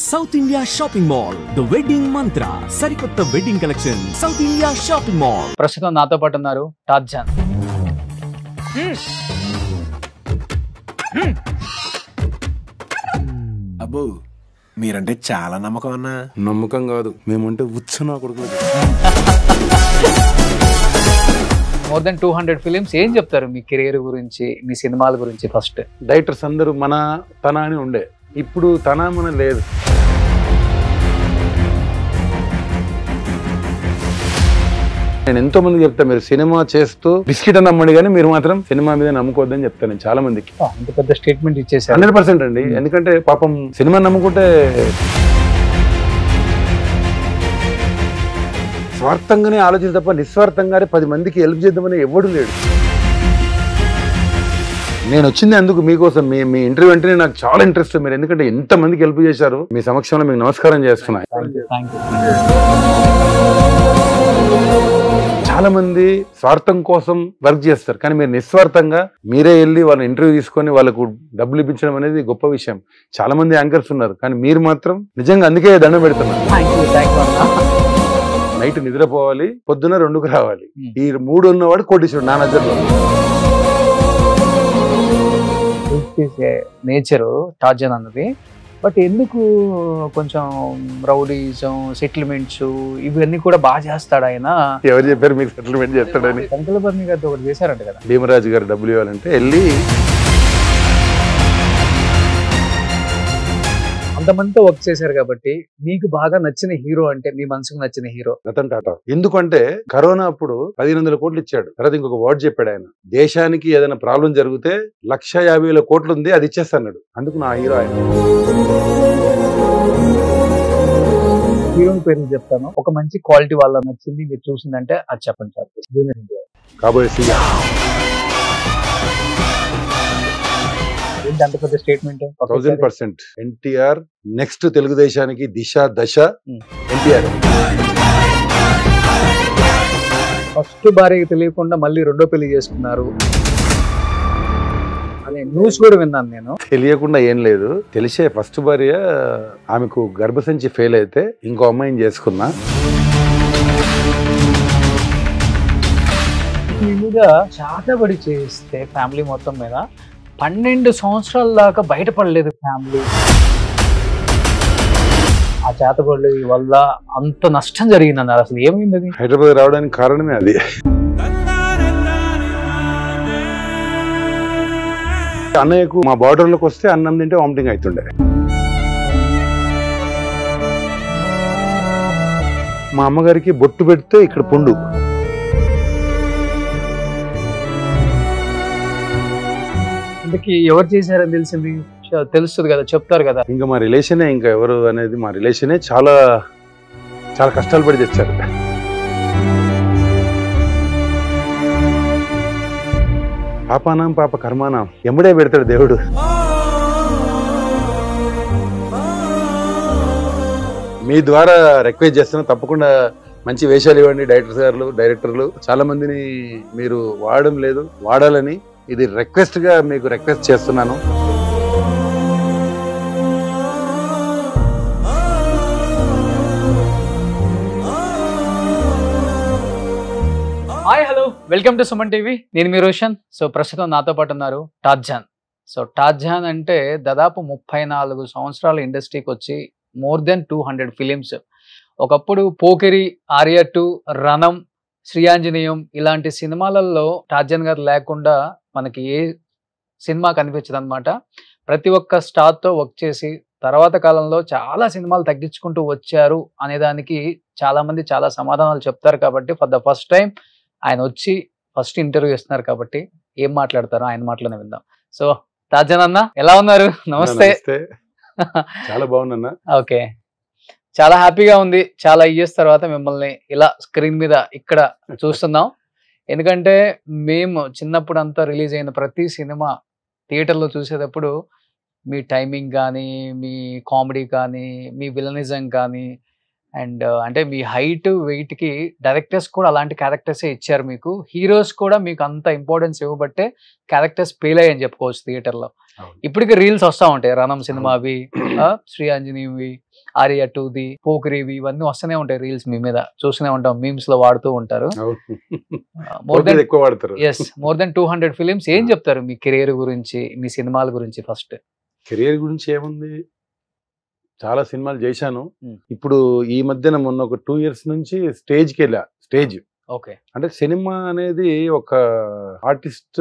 South India Shopping Mall, The Wedding Mantra, Sarikotta Wedding Collection, South India Shopping Mall. ప్రస్తుతం నాతో పాటు ఉన్నారు Tarzan. అబ్బో మీరంటే చాలా నమ్మకం అన్నా. నమ్మకం కాదు, మేమంటే ఉత్సన కొడుకులు. More than 200 films. ఏం చెప్తారు మీ కెరీర్ గురించి, మీ సినిమాల గురించి? ఫస్ట్ డైరెక్టర్స్ అందరూ మన తన అని ఉండే, ఇప్పుడు తన మన లేదు. నేను ఎంతో మందికి చెప్తాను, మీరు సినిమా చేస్తూ బిస్కెట్ అని నమ్మండి కానీ మీరు మాత్రం సినిమా మీద నమ్ముకోవద్దని చెప్తాను నేను చాలా మందికి. అంత పెద్ద స్టేట్మెంట్ ఇచ్చేసారు. 100% అండి. ఎందుకంటే పాపం సినిమా నమ్ముకుంటే స్వార్థంగానే ఆలోచించి తప్ప నిస్వార్థంగానే 10 మందికి హెల్ప్ చేద్దామని ఎవడు లేడు. నేను వచ్చింది అందుకు మీకోసం. మీ ఇంటర్వ్యూ అంటేనే నాకు చాలా ఇంట్రెస్ట్. మీరు ఎందుకంటే ఎంత మందికి హెల్ప్ చేశారు. మీ సమక్షంలో మీకు నమస్కారం చేస్తున్నా. చాలా మంది స్వార్థం కోసం వర్క్ చేస్తారు, కానీ మీరు నిస్వార్థంగా మీరే వెళ్ళి వాళ్ళ ఇంటర్వ్యూ తీసుకొని వాళ్ళకు డబ్బులు ఇప్పించడం అనేది గొప్ప విషయం. చాలా మంది యాంకర్స్ ఉన్నారు, కానీ మీరు మాత్రం నిజంగా అందుకే దండం పెడుతున్నారు. నైట్ నిద్రపోవాలి, పొద్దున 2కు రావాలి. ఈ 3 ఉన్నవాడు కోటీశ్వరుడు నా నజర్లో. నేచరు టార్జాన్ అన్నది. బట్ ఎందుకు కొంచెం రౌడీజం, సెటిల్మెంట్స్ ఇవన్నీ కూడా బాగా చేస్తాడు ఆయన? ఎవరు చెప్పారు మీకు సెటిల్మెంట్ చేస్తాడని? కంకలబర్ని గారితో ఒకటి చేశారంట కదా. భీమరాజు గారు డబ్బులు ఇవ్వాలంటే వెళ్ళి అంతమందితో వర్క్ చేశారు కాబట్టి మీకు బాగా నచ్చిన హీరో అంటే, మీ మనసుకు నచ్చిన హీరో? రతన్ టాటా. ఎందుకంటే కరోనా అప్పుడు 1500 కోట్లు ఇచ్చాడు. తర్వాత ఇంకొక వర్డ్ చెప్పాడు ఆయన, దేశానికి ఏదైనా ప్రాబ్లం జరిగితే 1,50,000 కోట్లు ఉంది, అది ఇచ్చేస్తాడు. అందుకు నా హీరో ఆయన. హీరోని పేరు చెప్తాను, ఒక మంచి క్వాలిటీ వాళ్ళ నచ్చింది మీరు చూసిందంటే అది చెప్పండి సార్. జూనియర్ ఎన్టీఆర్. కాబోయే సీఎం. ఏంటి అంత పెద్ద స్టేట్మెంట్? 1000% ఎన్టీఆర్ నెక్స్ట్ తెలుగుదేశానికి దిశ దశ ఎన్టీఆర్. ఫస్ట్ భార్యకి తెలియకుండా మళ్ళీ రెండో పెళ్లి చేసుకున్నారు అనే న్యూస్ కూడా విన్నాను నేను. తెలియకుండా ఏం లేదు, తెలిసే. ఫస్ట్ భార్య ఆమెకు గర్భసంచి ఫెయిల్ అయితే ఇంకో అమ్మాయిని చేసుకున్నా. మీ మీద చాటబడి చేస్తే ఫ్యామిలీ మొత్తం మీద 12 సంవత్సరాల దాకా బయటపడలేదు ఫ్యామిలీ. ఆ చేతబడి వల్ల అంత నష్టం జరిగిందన్నారు. అసలు ఏమైంది అది? హైదరాబాద్ రావడానికి కారణమే అది. అన్నయ్యకు మా బార్డర్లోకి వస్తే అన్నం తింటే వామిటింగ్ అవుతుండే. మా అమ్మగారికి బొట్టు పెడితే ఇక్కడ పుండు. అందుకే ఎవరు చేశారని తెలిసింది, తెలుస్తుంది కదా, చెప్తారు కదా. ఇంకా మా రిలేషనే, ఇంకా ఎవరు అనేది మా రిలేషనే చాలా చాలా కష్టాలు పడి తెచ్చారు. పాపానాం పాప కర్మానాం ఎమ్మడే పెడతాడు దేవుడు. మీ ద్వారా రిక్వెస్ట్ చేస్తున్నా, తప్పకుండా మంచి వేషాలు ఇవ్వండి. డైరెక్టర్లు చాలా మందిని మీరు వాడడం లేదు, వాడాలని ఇది రిక్వెస్ట్ గా మీకు రిక్వెస్ట్ చేస్తున్నాను. Hi, hello, welcome to Suman TV. నేను మీ రోషన్. సో ప్రస్తుతం నాతో పాటు ఉన్నారు టార్జాన్. సో టార్జాన్ అంటే దాదాపు 34 సంవత్సరాల ఇండస్ట్రీకి వచ్చి మోర్ దెన్ 200 ఫిలిమ్స్. ఒకప్పుడు పోకిరి, ఆర్య 2, రణం, శ్రీయాంజనేయం ఇలాంటి సినిమాలలో టార్జాన్ గారు లేకుండా మనకి ఏ సినిమా కనిపించదు అనమాట. ప్రతి ఒక్క స్టార్తో వర్క్ చేసి తర్వాత కాలంలో చాలా సినిమాలు తగ్గించుకుంటూ వచ్చారు అనేదానికి చాలా మంది చాలా సమాధానాలు చెప్తారు. కాబట్టి ఫర్ ద ఫస్ట్ టైం ఆయన వచ్చి ఫస్ట్ ఇంటర్వ్యూ ఇస్తున్నారు కాబట్టి ఏం మాట్లాడతారో ఆయన మాటలోనే విందాం. సో టార్జాన్ అన్న, ఎలా ఉన్నారు? నమస్తే. చాలా బాగున్నా. ఓకే, చాలా హ్యాపీగా ఉంది. చాలా ఇయర్స్ తర్వాత మిమ్మల్ని ఇలా స్క్రీన్ మీద ఇక్కడ చూస్తున్నాం. ఎందుకంటే మేము చిన్నప్పుడు అంతా రిలీజ్ అయిన ప్రతి సినిమా థియేటర్లో చూసేటప్పుడు మీ టైమింగ్ కానీ, మీ కామెడీ కానీ, మీ విలనిజం కానీ, అండ్ అంటే మీ హైట్ వెయిట్ కి డైరెక్టర్స్ కూడా అలాంటి క్యారెక్టర్స్ ఇచ్చారు మీకు. హీరోస్ కూడా మీకు అంత ఇంపార్టెన్స్ ఇవ్వబట్టే క్యారెక్టర్స్ ఫెయిల్ అయ్యని చెప్పుకోవచ్చు థియేటర్ లో. ఇప్పటికి రీల్స్ వస్తా ఉంటాయి, రణం సినిమావి, శ్రీ ఆంజనేయవి, ఆర్య 2ది, పోకిరివి, ఇవన్నీ వస్తూనే ఉంటాయి రీల్స్. మీ మీద చూస్తూనే ఉంటాం, మీమ్స్ లో వాడుతూ ఉంటారు. More than 200 films. ఏం చెప్తారు మీ కెరీర్ గురించి, మీ సినిమాల గురించి? ఫస్ట్ కెరీర్ గురించి ఏముంది, చాలా సినిమాలు చేశాను. ఇప్పుడు ఈ మధ్యన మొన్న ఒక 2 years నుంచి స్టేజ్కి వెళ్ళా. స్టేజ్ ఓకే అంటే సినిమా అనేది ఒక ఆర్టిస్ట్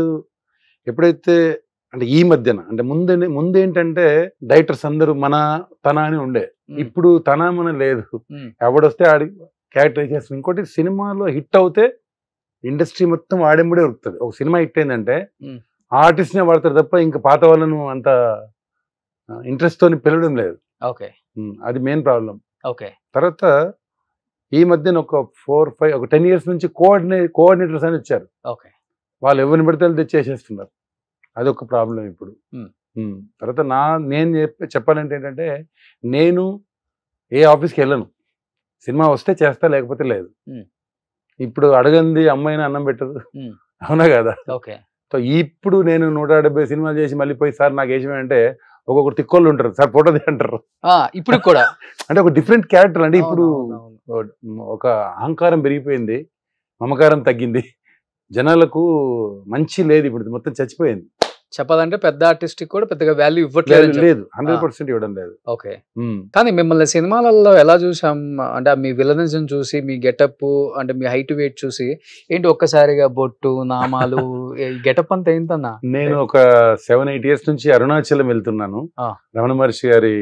ఎప్పుడైతే అంటే ఈ మధ్యన అంటే ముందేంటంటే డైరెక్టర్స్ అందరూ మన తన అని ఉండే. ఇప్పుడు తన మన లేదు, ఎవడొస్తే ఆడి క్యారెక్టర్ చేస్తుంది. ఇంకోటి సినిమాలో హిట్ అవుతే ఇండస్ట్రీ మొత్తం ఆడెంబడే ఉరుకుతుంది. ఒక సినిమా హిట్ అయిందంటే ఆర్టిస్ట్నే వాడతారు తప్ప ఇంకా పాత వాళ్ళను అంత ఇంట్రెస్ట్ తోని పిలవడం లేదు. ఓకే అది మెయిన్ ప్రాబ్లం. ఓకే తర్వాత ఈ మధ్యన ఒక 10 years నుంచి కోఆర్డినేటర్స్ అని వచ్చారు. ఓకే వాళ్ళు ఎవరిని పెడితే తెచ్చేసేస్తున్నారు. అదొక ప్రాబ్లం ఇప్పుడు. తర్వాత నేను చెప్పాలంటే ఏంటంటే, నేను ఏ ఆఫీస్కి వెళ్ళను, సినిమా వస్తే చేస్తా లేకపోతే లేదు. ఇప్పుడు అడగంది అమ్మాయిని అన్నం పెట్టదు, అవునా కదా? ఓకే సో ఇప్పుడు నేను 170 సినిమాలు చేసి మళ్ళీ పోయి సార్ నాకు వేసేమంటే ఒక్కొక్కరు తిక్కోళ్ళు ఉంటారు, సార్ ఫోటోది అంటారు. ఇప్పుడు కూడా అంటే ఒక డిఫరెంట్ క్యారెక్టర్. అంటే ఇప్పుడు ఒక అహంకారం పెరిగిపోయింది, మమకారం తగ్గింది, జనాలకు మంచి లేదు, ఇప్పుడు మొత్తం చచ్చిపోయింది. చెప్పాలంటే పెద్ద ఆర్టిస్ట్ కూడా పెద్దగా వాల్యూ ఇవ్వట్లేదు. లేదు, 100% ఇవ్వడం లేదు. ఓకే కానీ మిమ్మల్ని సినిమాలలో ఎలా చూసాం అంటే, మీ విలన్స్ చూసి, మీ గెటప్ అంటే మీ హైట్ వెయిట్ చూసి ఏంటి ఒక్కసారిగా బొట్టు నామాలు గెటప్ అంతా ఏంటన్నా? నేను ఒక 7-8 years నుంచి అరుణాచలం వెళ్తున్నాను. రమణ మహర్షి గారి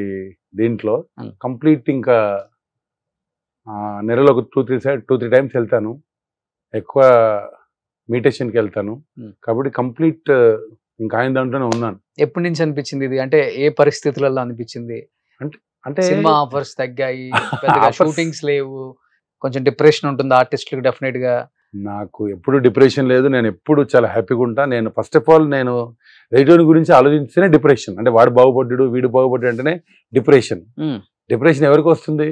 దీంట్లో కంప్లీట్ ఇంకా నెలలో ఒక 2-3 times వెళ్తాను. ఎక్కువ మెడిటేషన్కి వెళ్తాను. కాబట్టి కంప్లీట్ ఇంకా ఆయన దాంట్లోనే ఉన్నాను. ఎప్పటి నుంచి అనిపించింది ఇది? అంటే ఏ పరిస్థితులలో అనిపించింది? అంటే సినిమా ఆఫర్స్ తగ్గాయి, పెద్దగా షూటింగ్స్ లేవు, కొంచెం డిప్రెషన్ ఉంటుంది ఆర్టిస్టులకు డెఫినెట్ గా. నాకు ఎప్పుడు డిప్రెషన్ లేదు, నేను ఎప్పుడు చాలా హ్యాపీగా ఉంటా. నేను ఫస్ట్ ఆఫ్ ఆల్ నేను రైటోని గురించి ఆలోచిస్తేనే డిప్రెషన్. అంటే వాడు బాగుపడ్డాడు, వీడు బాగుపడ్డాడు అంటేనే డిప్రెషన్. డిప్రెషన్ ఎవరికి వస్తుంది?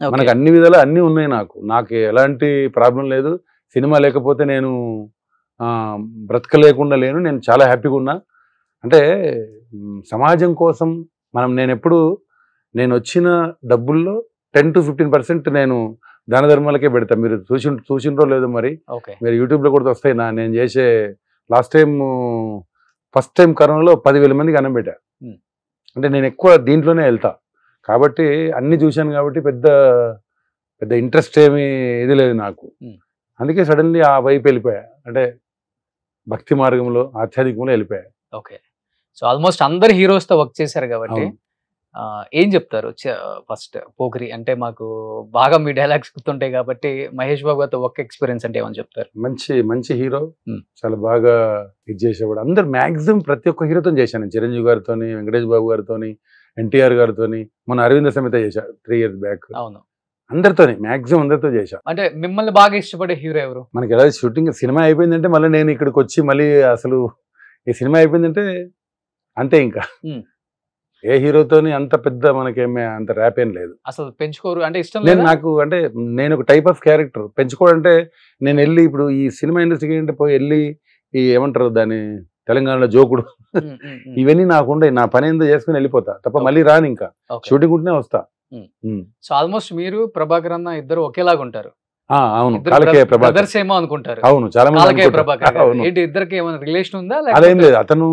మనకు అన్ని విధాలు అన్నీ ఉన్నాయి. నాకు ఎలాంటి ప్రాబ్లం లేదు. సినిమా లేకపోతే నేను బ్రతకలేకుండా లేను. నేను చాలా హ్యాపీగా ఉన్నా. అంటే సమాజం కోసం నేను వచ్చిన డబ్బుల్లో 10 to 15% నేను దాన ధర్మాలకే పెడతా. మీరు చూసిండ్రో లేదో మరి, మీరు యూట్యూబ్లో కూడా వస్తాయి. నేను చేసే ఫస్ట్ టైం కరోనాలో 10,000 మందికి అన్నం పెట్టా. అంటే నేను ఎక్కువ దీంట్లోనే వెళ్తా కాబట్టి అన్ని చూశాను కాబట్టి పెద్ద ఇంట్రెస్ట్ ఏమీ ఇది లేదు నాకు. అందుకే సడన్లీ ఆ వైపు వెళ్ళిపోయా. అంటే భక్తి మార్గంలో, ఆధ్యాత్మికంలో వెళ్ళిపోయా. ఓకే సో ఆల్మోస్ట్ అందరు హీరోస్ తో వర్క్ చేశారు కాబట్టి ఏం చెప్తారు? ఫస్ట్ పోకిరి అంటే మాకు బాగా మీ డైలాగ్స్ గుర్తుంటాయి కాబట్టి మహేష్ బాబు గారితో వర్క్ ఎక్స్పీరియన్స్ అంటే ఏమని చెప్తారు? మంచి హీరో, చాలా బాగా ఇది చేసేవాడు. అందరు మాక్సిమం ప్రతి ఒక్క హీరోతో చేశాను. చిరంజీవి గారితో, వెంకటేష్ బాబు గారితో, ఎన్టీఆర్ గారితో, మన అరవింద సమేత చేశా 3 years బ్యాక్. అవును, అందరితోనే మాక్సిమం అందరితో చేశా. అంటే మిమ్మల్ని బాగా ఇష్టపడే హీరో ఎవరు? మనకి ఎలా షూటింగ్ సినిమా అయిపోయిందంటే మళ్ళీ నేను ఇక్కడికి వచ్చి మళ్ళీ అసలు ఈ సినిమా అయిపోయిందంటే అంతే. ఇంకా ఏ హీరోతోని అంత పెద్ద మనకేమే అంత ర్యాప్ ఏం లేదు. అసలు పెంచుకోరు అంటే ఇష్టం లేదు నాకు. అంటే నేను ఒక టైప్ ఆఫ్ క్యారెక్టర్ పెంచుకోవాలంటే నేను వెళ్ళి ఇప్పుడు ఈ సినిమా ఇండస్ట్రీకి ఏంటంటే పోయి వెళ్ళి ఈ ఏమంటారు దాన్ని తెలంగాణలో జోకుడు ఇవన్నీ నాకుండే. నా పని ఏందో చేసుకుని వెళ్ళిపోతా తప్ప మళ్ళీ రాను. ఇంకా షూటింగ్ ఉంటేనే వస్తా. సో ఆల్మోస్ట్ మీరు ప్రభాకర్ అన్న ఇద్దరు ఒకేలాగా ఉంటారు. అవును, బ్రదర్స్ ఏమో అనుకుంటారు. అవును, చాలా మంది ప్రభాకర్ ఏంటి ఇద్దరికి ఏమైనా రిలేషన్ ఉందా? అదేం లేదు. అతను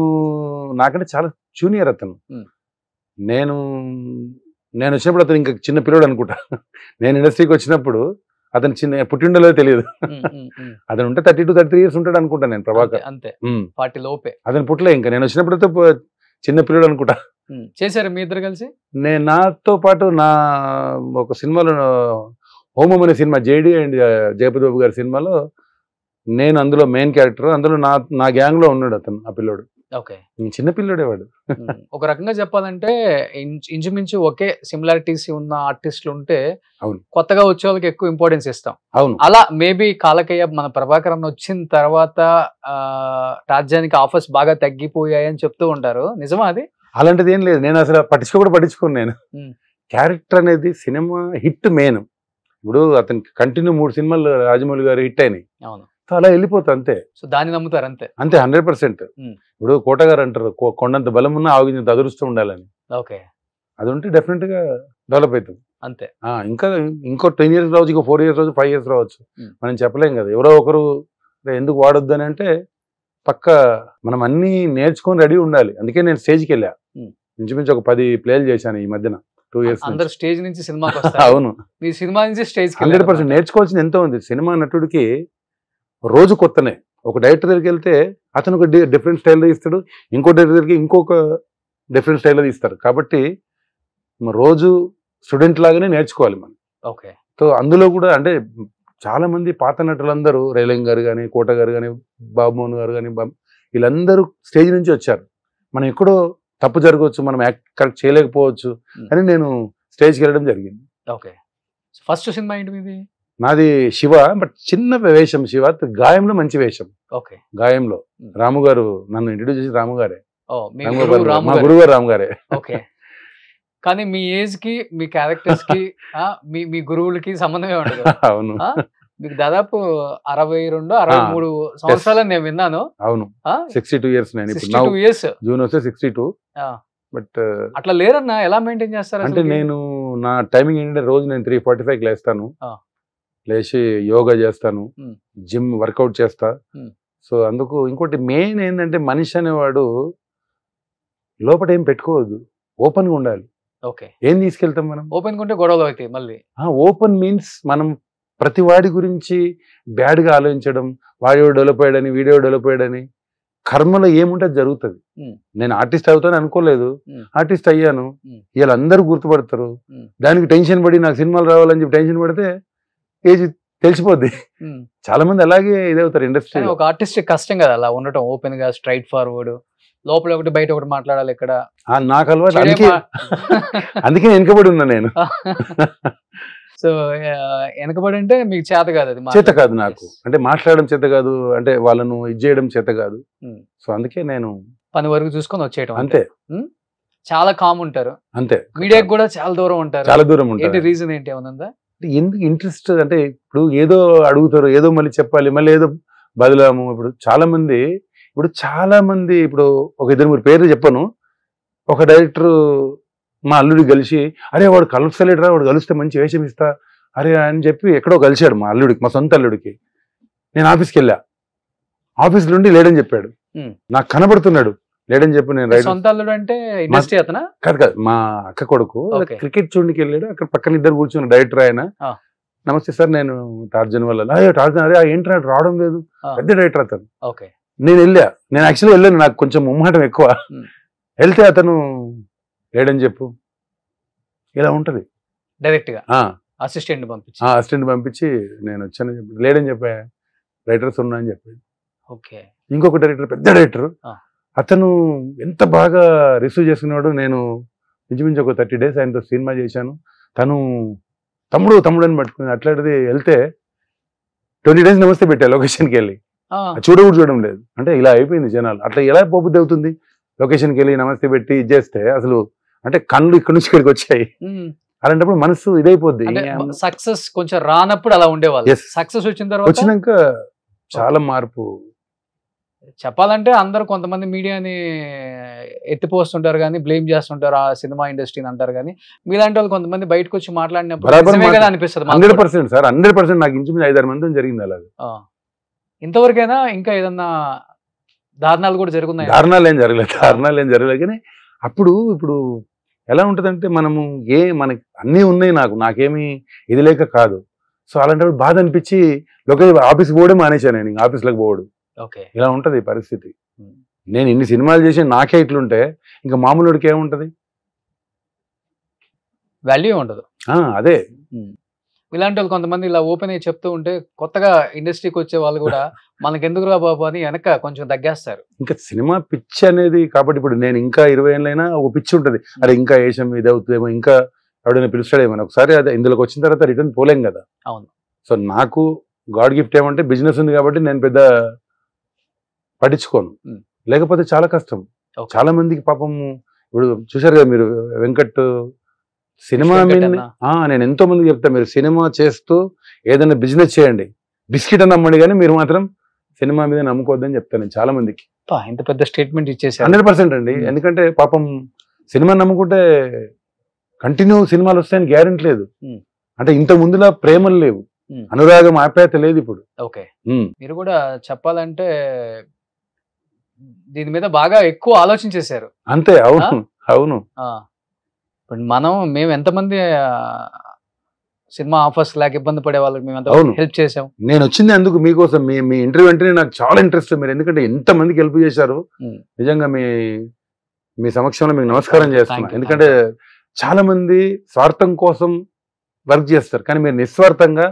నాకంటే చాలా జూనియర్. అతను నేను వచ్చినప్పుడు అతను ఇంకా చిన్న పిల్లడు అనుకుంటా. నేను ఇండస్ట్రీకి వచ్చినప్పుడు అతను పుట్టిండలో తెలియదు. అతను ఉంటే 30 to 33 years ఉంటాడు అనుకుంటా నేను. ప్రభాకర్ అంతే 40 లోపే. అతను పుట్టలే ఇంకా. నేను వచ్చినప్పుడు చిన్న పిల్లడు అనుకుంటా. చేశారు మీ ఇద్దరు కలిసి? నేను నాతో పాటు నా ఒక సినిమాలో హోమం అనే సినిమా జేడి అండ్ జయపతి బాబు గారి సినిమాలో నేను అందులో మెయిన్ క్యారెక్టర్. అందులో నా గ్యాంగ్ లో ఉన్నాడు అతను, ఆ పిల్లోడు. ఓకే, చిన్న పిల్లోడే వాడు. ఒక రకంగా చెప్పాలంటే ఇంచుమించు ఒకే సిమిలారిటీస్ ఉన్న ఆర్టిస్టులు ఉంటే కొత్తగా వచ్చే వాళ్ళకి ఎక్కువ ఇంపార్టెన్స్ ఇస్తాం. అవును, అలా మేబీ కాలకయ్య మన ప్రభాకర్ అన్న వచ్చిన తర్వాత రాజ్యానికి ఆఫర్స్ బాగా తగ్గిపోయాయి అని చెప్తూ ఉంటారు. నిజమా అది? అలాంటిది ఏం లేదు. నేను అసలు పట్టించుకోను. నేను క్యారెక్టర్ అనేది సినిమా హిట్ మెయిన్. ఇప్పుడు అతనికి కంటిన్యూ 3 సినిమాలు రాజమౌళి గారు హిట్ అయినాయి. అవును. సో అలా వెళ్ళిపోతా అంతే. సో దాన్ని నమ్ముతారు అంతే. అంతే 100%. ఇప్పుడు కోట గారు అంటారు కొండంత బలం ఉన్నా ఆవిగింత అదృష్టం ఉండాలని. ఓకే. అది ఉంటే డెఫినెట్ గా డెవలప్ అవుతుంది అంతే. ఇంకా ఇంకో 10 years రావచ్చు, ఇంకో 4 years రావచ్చు, 5 years రావచ్చు. మనం చెప్పలేం కదా. ఎవరో ఒకరు ఎందుకు వాడొద్దు అని అంటే పక్క మనం అన్ని నేర్చుకొని రెడీ ఉండాలి. అందుకే నేను స్టేజ్కి వెళ్ళా. ఇంచుమించు ఒక 10 ప్లేలు చేశాను ఈ మధ్యన 2 years. అందరు స్టేజ్ నుంచి సినిమాకి వస్తారు. అవును. మీ సినిమా నుంచి స్టేజ్ 100% నేర్చుకోవాల్సింది ఎంతో ఉంది. సినిమా నటుడికి రోజు కొత్తనే. ఒక డైరెక్టర్ దగ్గరికి వెళ్తే అతను ఒక డిఫరెంట్ స్టైల్లో ఇస్తాడు, ఇంకో డైరెక్టర్ దగ్గరికి ఇంకొక డిఫరెంట్ స్టైల్లో ఇస్తారు. కాబట్టి రోజు స్టూడెంట్ లాగానే నేర్చుకోవాలి మనం. ఓకే. సో అందులో కూడా అంటే చాలా మంది పాత నటులందరూ రైలింగ్ గారు కానీ, కోట గారు కానీ, బాబుమోహన్ గారు కానీ, వీళ్ళందరూ స్టేజ్ నుంచి వచ్చారు. మనం ఎక్కడో తప్పు జరగవచ్చు, మనం యాక్ట్ కరెక్ట్ చేయలేకపోవచ్చు అని నేను స్టేజ్కి వెళ్ళడం జరిగింది. ఓకే. ఫస్ట్ సినిమా ఏంటి మీది? నాది శివ, బట్ చిన్న వేషం. శివ గాయంలో మంచి వేషం. ఓకే. గాయంలో రాము గారు నన్ను ఇంట్రడ్యూస్ చేసి రాము గారే. మా రాము గురువు రాము గారే. ఓకే. కానీ మీ ఏజ్ కి, మీ క్యారెక్టర్స్ కి, మీ గురువులకి సంబంధమే ఉండదు. అవును. మీకు దాదాపు 62, 63 సంవత్సరాలని నేను విన్నాను. అవును. 62 years నేను ఇప్పుడు. 62 years. జూన్ వస్తే 62. బట్ అట్లా లేరన్నా, ఎలా మెయింటైన్ చేస్తారు? అంటే నేను నా టైమింగ్ ఏంటంటే రోజు నేను 3:45 లేస్తాను. లేచి యోగా చేస్తాను, జిమ్ వర్కౌట్ చేస్తా. సో అందుకు ఇంకోటి మెయిన్ ఏంటంటే మనిషి అనేవాడు లోపల ఏం పెట్టుకోవద్దు, ఓపెన్ గా ఉండాలి. ఓకే. ఏం తీసుకెళ్తాం మనం? ఓపెన్ ఉంటే గొడవలు అవుతాయి మళ్ళీ. ఓపెన్ మీన్స్ మనం ప్రతి వాడి గురించి బ్యాడ్ గా ఆలోచించడం, వాడియో డెవలప్ అయ్యాడని, వీడియో డెవలప్ అయ్యాడని, కర్మలో ఏముంటే జరుగుతుంది. నేను ఆర్టిస్ట్ అవుతాను అనుకోలేదు, ఆర్టిస్ట్ అయ్యాను. వీళ్ళందరూ గుర్తుపడతారు. దానికి టెన్షన్ పడి నాకు సినిమాలు రావాలని చెప్పి టెన్షన్ పడితే ఏజ్ తెలిసిపోద్ది. చాలా మంది అలాగే ఇదవుతారు ఇండస్ట్రీ. ఒక ఆర్టిస్ట్ కష్టం కదా అలా ఉండటం, ఓపెన్ గా స్ట్రైట్ ఫార్వర్డ్, లోపల ఒకటి బయట ఒకటి మాట్లాడాలి. ఇక్కడ నాకు అలవాటు, అందుకే వెనకబడి ఉన్నా నేను. సో వెనకబడి అంటే మీకు చేత కాదు, అది చేత కాదు నాకు. అంటే మాట్లాడడం చేత కాదు, అంటే వాళ్ళను ఇది చేయడం చేత కాదు. సో అందుకే నేను పని వరకు చూసుకొని వచ్చేయటం అంతే. చాలా కామ్ ఉంటారు అంతే. మీడియాకి కూడా చాలా దూరం ఉంటారు. చాలా దూరం ఉంటారు. రీజన్ ఏంటి ఏమన్నా? ఎందుకు ఇంట్రెస్ట్ అంటే ఇప్పుడు ఏదో అడుగుతారు, ఏదో మళ్ళీ చెప్పాలి, మళ్ళీ ఏదో బదులాము. ఇప్పుడు చాలా మంది ఇప్పుడు ఒక 2-3 పేర్లు చెప్పను. ఒక డైరెక్టర్ మా అల్లుడి కలిసి, అరే వాడు కలుస్తలేడురా, వాడు కలిస్తే మంచి వేషం ఇస్తా అరే అని చెప్పి ఎక్కడో కలిశాడు మా అల్లుడికి, మా సొంత అల్లుడికి. నేను ఆఫీస్కి వెళ్ళా, ఆఫీస్ నుండి లేడని చెప్పాడు. నాకు కనబడుతున్నాడు, లేడని చెప్పి నేను సొంత అల్లుడు అంటే ఇండస్ట్రీ అతనా? కాదు, మా అక్క కొడుకు క్రికెట్ చూడడానికి వెళ్ళాడు. అక్కడ పక్కన ఇద్దరు కూర్చున్న డైరెక్టర్ ఆయన. నమస్తే సార్, నేను టార్జన్ వల్ల. టార్జన్, అరే ఏంటి రావడం లేదు, పెద్ద డైరెక్టర్ అతను. నేను యాక్చువల్గా వెళ్ళాను, నాకు కొంచెం ముమ్మటం ఎక్కువ. వెళ్తే అతను లేడని చెప్పు, ఇలా ఉంటది. డైరెక్ట్ గా అసిస్టెంట్ పంపించి నేను వచ్చాను చెప్పి, లేడని చెప్పా, రైటర్స్ ఉన్నా అని చెప్పాడు. ఓకే. ఇంకొక డైరెక్టర్, పెద్ద డైరెక్టర్, అతను ఎంత బాగా రిసీవ్ చేసుకున్నాడు. నేను ఇంచుమించు ఒక 30 days ఆయనతో సినిమా చేశాను. తను తమ్ముడు అని పట్టుకుని అట్లాంటిది వెళ్తే 20 days నమస్తే పెట్టా లొకేషన్కి వెళ్ళి. చూడడం లేదు. అంటే ఇలా అయిపోయింది జనాలు. అట్లా ఎలా పోబుద్ది అవుతుంది? లొకేషన్కి వెళ్ళి నమస్తే పెట్టి ఇది చేస్తే అసలు అంటే కళ్ళు ఇక్కడి నుంచి ఇక్కడికి వచ్చాయి. అలాంటప్పుడు మనసు ఇదైపోద్ది. సక్సెస్ కొంచెం రానప్పుడు అలా ఉండేవాళ్ళు. సక్సెస్ వచ్చిన తర్వాత వచ్చినాక చాలా మార్పు. చెప్పాలంటే అందరూ కొంతమంది మీడియాని ఎత్తిపోస్తుంటారు కానీ, బ్లేమ్ చేస్తుంటారు ఆ సినిమా ఇండస్ట్రీని అంటారు కానీ, మీలాంటి వాళ్ళు కొంతమంది బయటకు వచ్చి మాట్లాడినప్పుడు అనిపిస్తుంది. 100% సార్, 100% నాకు ఇంచుమించు 5-6 మంది జరిగింది అలాగే. ఇంతవరకైనా ఇంకా ఏదన్నా దారుణాలు కూడా జరుగుతున్నాయి? దారుణాలు ఏం జరగలేదు కానీ ఇప్పుడు ఎలా ఉంటుందంటే మనము మనకి అన్నీ ఉన్నాయి, నాకేమీ ఇది లేక కాదు. సో అలాంటప్పుడు బాధ అనిపించి ఆఫీస్కి పోవడం మానేశాను. నేను ఆఫీస్లోకి పోవడం. ఇలా ఉంటది పరిస్థితి. నేను ఇన్ని సినిమాలు చేసి నాకే ఇట్లుంటే ఇంకా మామూలుడికి ఏముంటది? వాల్యూ ఉండదు. అదే ఇలాంటి వాళ్ళు కొంతమంది ఇలా ఓపెన్ అయ్యి చెప్తూ ఉంటే కొత్తగా ఇండస్ట్రీకి వచ్చే వాళ్ళు కూడా మనకెందుకు రా బాబు అని వెనక కొంచెం తగ్గేస్తారు. ఇంకా సినిమా పిచ్చి అనేది కాబట్టి ఇప్పుడు నేను ఇంకా 20 ఏళ్ళైనా ఒక పిచ్చి ఉంటుంది. అరే ఇంకా వేషం ఇది అవుతుందేమో, ఇంకా ఎవడైనా పిలుస్తాడేమో. ఒకసారి అదే ఇందులోకి వచ్చిన తర్వాత రిటర్న్ పోలేం కదా. అవును. సో నాకు గాడ్ గిఫ్ట్ ఏమంటే బిజినెస్ ఉంది కాబట్టి నేను పెద్ద పట్టించుకోను. లేకపోతే చాలా కష్టం. చాలా మందికి పాపం ఇప్పుడు చూసారు కదా మీరు, వెంకట్ సినిమా మీద నేను ఎంతో మందికి చెప్తా, మీరు సినిమా చేస్తూ ఏదైనా బిజినెస్ చేయండి, బిస్కెట్ అని నమ్మండి, కానీ మీరు మాత్రం సినిమా మీద నమ్ముకోవద్దని చెప్తాను నేను చాలా మందికి. ఇంత పెద్ద స్టేట్మెంట్ ఇచ్చేసారు. 100% అండి. ఎందుకంటే పాపం సినిమా నమ్ముకుంటే కంటిన్యూ సినిమాలు వస్తాయని గ్యారెంటీ లేదు. అంటే ఇంత ముందులా ప్రేమలు లేవు, అనురాగం ఆప్యాయత లేదు ఇప్పుడు. ఓకే, మీరు కూడా చెప్పాలంటే దీని మీద బాగా ఎక్కువ ఆలోచించేశారు. అంతే. అవును అవును. మేము ఎంతమంది సినిమా ఆఫర్స్ లేక ఇబ్బంది పడే వాళ్ళకి మేము ఎంత హెల్ప్ చేసాం. నేను వచ్చింది అందుకు మీకోసం. మీ ఇంటర్వ్యూ అంటేనే నాకు చాలా ఇంట్రెస్ట్. మీరు ఎందుకంటే ఎంత మందికి హెల్ప్ చేశారు. నిజంగా మీ సమక్షంలో మీకు నమస్కారం చేస్తున్నా. ఎందుకంటే చాలా మంది స్వార్థం కోసం వర్క్ చేస్తారు, కానీ మీరు నిస్వార్థంగా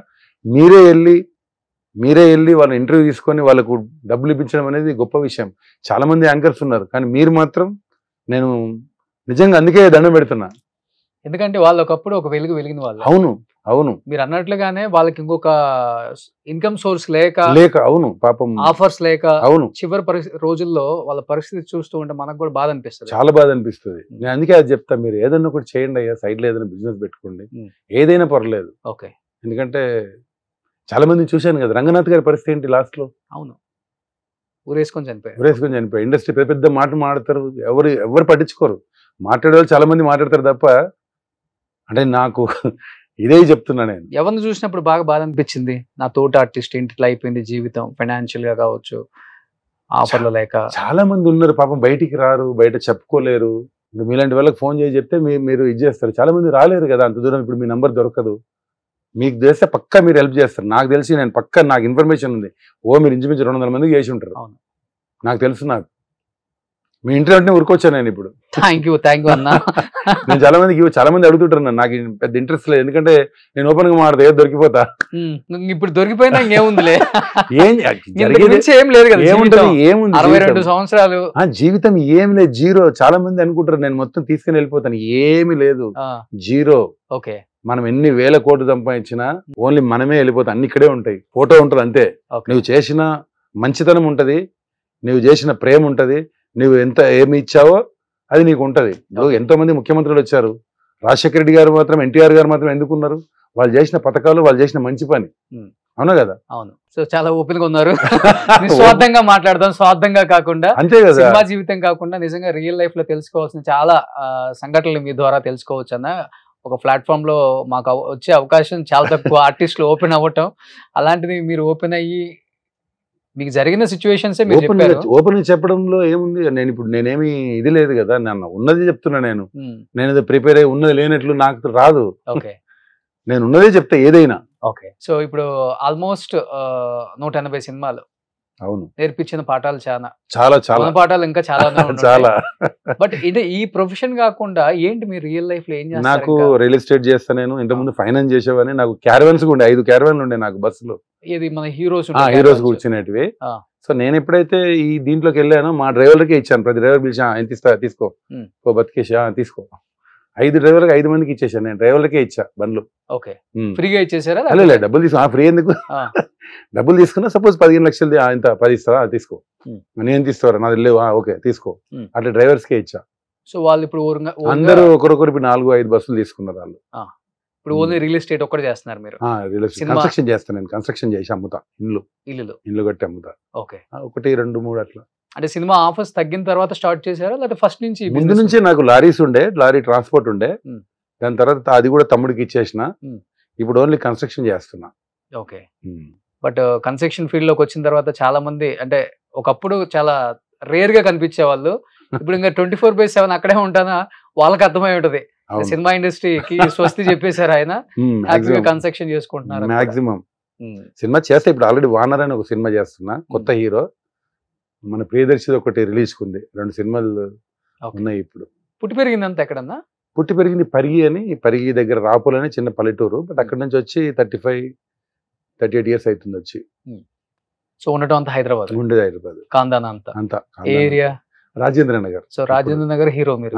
మీరే వెళ్ళి వాళ్ళ ఇంటర్వ్యూ తీసుకొని వాళ్ళకు డబ్బులు ఇప్పించడం అనేది గొప్ప విషయం. చాలా మంది యాంకర్స్ ఉన్నారు, కానీ మీరు మాత్రం నేను నిజంగా అందుకే దండం పెడుతున్నా. ఎందుకంటే వాళ్ళు ఒకప్పుడు ఒక వెలిగిన వాళ్ళు. అవును అవును. మీరు అన్నట్లుగానే వాళ్ళకి ఇంకొక ఇన్కమ్ సోర్స్ లేక అవును పాపం ఆఫర్స్ లేక అవును చివరి రోజుల్లో వాళ్ళ పరిస్థితి చూస్తూ ఉంటే మనకు కూడా బాధ అనిపిస్తుంది. చాలా బాధ అనిపిస్తుంది. నేను అందుకే అది చెప్తా, మీరు ఏదైనా ఒకటి చేయండి అయ్యా, సైడ్ లో ఏదైనా బిజినెస్ పెట్టుకోండి, ఏదైనా పర్లేదు. ఓకే. ఎందుకంటే చాలా మందిని చూశాను కదా, రంగనాథ్ గారి పరిస్థితి ఏంటి లాస్ట్ లో. అవును, ఊరేసుకొని చనిపోయి. ఇండస్ట్రీ పెద్ద పెద్ద మాటలు మాట్లాడతారు, ఎవరు పట్టించుకోరు. మాట్లాడే వాళ్ళు చాలా మంది మాట్లాడతారు తప్ప. అంటే నాకు ఇదే చెప్తున్నా, నేను ఎవరిని చూసినప్పుడు బాగా బాధ అనిపించింది, నా తోట ఆర్టిస్ట్ ఇంటిలో అయిపోయింది జీవితం, ఫైనాన్షియల్ గా కావచ్చు, ఆఫర్లు లేక. చాలా మంది ఉన్నారు పాపం, బయటికి రారు, బయట చెప్పుకోలేరు. ఇప్పుడు మీలాంటి వాళ్ళకి ఫోన్ చేసి చెప్తే మీరు ఇది చేస్తారు. చాలా మంది రాలేరు కదా అంత దూరం. ఇప్పుడు మీ నంబర్ దొరకదు, మీకు తెలిస్తే పక్కా మీరు హెల్ప్ చేస్తారు. నాకు తెలిసి నేను పక్కా, నాకు ఇన్ఫర్మేషన్ ఉంది. మీరు ఇంచుమించు 200 మందికి చేసి ఉంటారు. నాకు తెలుసు. మీ ఇంట్లో అంటే ఊరుకొచ్చాను నేను ఇప్పుడు. థ్యాంక్ యూ అన్న. నేను చాలా మంది అడుగుతుంటారు, నాకు పెద్ద ఇంట్రెస్ట్ లేదు. ఎందుకంటే నేను ఓపెన్ గా మాట్లాడితే ఏదో దొరికిపోతా. ఇప్పుడు దొరికిపోయినా ఏముందిలే, ఏం లేదు కదా. ఏముంది 62 సంవత్సరాలు జీవితం, ఏం లేదు, జీరో. చాలా మంది అనుకుంటారు నేను మొత్తం తీసుకుని వెళ్ళిపోతాను. ఏమి లేదు, జీరో. ఓకే. మనం ఎన్ని వేల కోట్లు సంపాదించినా ఓన్లీ మనమే వెళ్ళిపోతాం. అన్ని ఇక్కడే ఉంటాయి, ఫోటో ఉంటుంది అంతే. నువ్వు చేసిన మంచితనం ఉంటది, నువ్వు చేసిన ప్రేమ ఉంటది, నువ్వు ఏమి ఇచ్చావో అది నీకు ఉంటది. ఎంతో మంది ముఖ్యమంత్రులు వచ్చారు, రాజశేఖర రెడ్డి గారు మాత్రం, ఎన్టీఆర్ గారు మాత్రం ఎందుకున్నారు? వాళ్ళు చేసిన పథకాలు, వాళ్ళు చేసిన మంచి పని. అవునా కదా? అవును. సో చాలా ఓపెన్ గా ఉన్నారు. నిస్వార్థంగా మాట్లాడదాం, స్వార్థంగా కాకుండా. అంతే కదా, సినిమా జీవితం కాకుండా నిజంగా రియల్ లైఫ్ లో తెలుసుకోవాల్సిన చాలా సంఘటనలు మీ ద్వారా తెలుసుకోవచ్చు అన్న. ఒక ప్లాట్ఫామ్ లో మాకు వచ్చే అవకాశం చాలా తక్కువ, ఆర్టిస్టులు ఓపెన్ అవ్వటం. అలాంటిది మీరు ఓపెన్ అయ్యి మీకు జరిగిన సిచ్యువేషన్స్ ఓపెన్ చెప్పడంలో ఏముంది? నేనేమి ఇది లేదు కదా, నన్ను ఉన్నది చెప్తున్నా. నేను ప్రిపేర్ అయ్యి ఉన్నది లేనట్లు నాకు రాదు. నేను ఉన్నదే చెప్తా ఏదైనా. ఓకే. సో ఇప్పుడు ఆల్మోస్ట్ 180 సినిమాలు. అవును. నేర్పించిన పాఠాలు చాలా పాఠాలు ఇంకా చాలా చాలా. బట్ ఇది ఈ ప్రొఫెషన్ కాకుండా ఏంటి మీరు రియల్ లైఫ్ లో ఏం చేస్తారు? నాకు రియల్ ఎస్టేట్ చేస్తా. నేను ఇంతకుముందు ఫైనాన్స్ చేసేవాడిని. నాకు క్యారవన్స్ ఉండే, 5 క్యారవన్లు ఉండే నాకు బస్సులో. ఇది మన హీరోస్ కూర్చునేటివి. సో నేను ఎప్పుడైతే ఈ దీంట్లోకి వెళ్ళానో మా డ్రైవర్లకే ఇచ్చాను. ప్రతి డ్రైవర్ పిలిచా, ఎంత తీసుకో, బతికేసా, తీసుకో. 5 డ్రైవర్లకి 5 మందికి ఇచ్చేసాను. నేను డ్రైవర్లకే ఇచ్చా బండ్లు. ఓకే. ఫ్రీగా ఇచ్చేసారా? లేదు, డబ్బులు తీసుకున్నా. ఫ్రీ ఎందుకు? డబ్బులు తీసుకున్నా. సపోజ్ 15 లక్షలు ఇంత 10 ఇస్తావా, తీసుకో. నేను తీసుకోరా, నాది లేవు, ఓకే తీసుకో. అట్లా డ్రైవర్స్ కే ఇచ్చా. సో వాళ్ళు ఇప్పుడు అందరూ ఒకరొకరు 4-5 బస్సులు తీసుకున్నారు వాళ్ళు. ఇప్పుడు ఓన్లీ రియల్ ఎస్టేట్ ఒక్కటి చేస్తున్నారు మీరు? రియల్ ఎస్టేట్ కన్స్ట్రక్షన్ చేస్తాను నేను. కన్స్ట్రక్షన్ చేసి అమ్ముతా, ఇల్లు కట్టి అమ్ముతా. ఓకే. 1, 2, 3 అట్లా. అంటే సినిమా ఆఫర్స్ తగ్గిన తర్వాత స్టార్ట్ చేశారా, లేకపోతే ఫస్ట్ నుంచి? ముందు నుంచి నాకు లారీస్ ఉండే, లారీ ట్రాన్స్పోర్ట్ ఉండే. దాని తర్వాత అది కూడా తమ్ముడికి ఇచ్చేసిన. ఇప్పుడు ఓన్లీ కన్స్ట్రక్షన్ చేస్తున్నా. ఓకే. బట్ కన్స్ట్రక్షన్ ఫీల్డ్ లోకి వచ్చిన తర్వాత చాలా మంది, అంటే ఒకప్పుడు చాలా రేర్ గా కనిపించే వాళ్ళు, ఇప్పుడు ఇంకా 24/7 అక్కడే ఉంటానా వాళ్ళకి అర్థమై ఉంటది. సినిమా ఇండస్ట్రీకి స్వస్తి చెప్పేశారు ఆయన. కన్స్ట్రక్షన్ చేసుకుంటున్నారు మాక్సిమం. సినిమా చేస్తే ఇప్పుడు ఆల్రెడీ వానర్ అని ఒక సినిమా చేస్తున్నా, కొత్త హీరో. మన ప్రియదర్శి ఒకటి రిలీజ్ కుంది. 2 సినిమాలు ఉన్నాయి ఇప్పుడు. పుట్టి పెరిగిందంతా ఎక్కడన్నా? పుట్టి పెరిగింది పరిగి అని, పరిగి దగ్గర రాపుల్ అని చిన్న పల్లెటూరు. బట్ అక్కడ నుంచి వచ్చి 35-38 ఇయర్స్ అవుతుంది వచ్చి. సో ఉండటం అంతా హైదరాబాద్? ఉండేది హైదరాబాద్. కాందానా అంతా area? Rajendra Nagar. So Rajendra Nagar hero మీరు.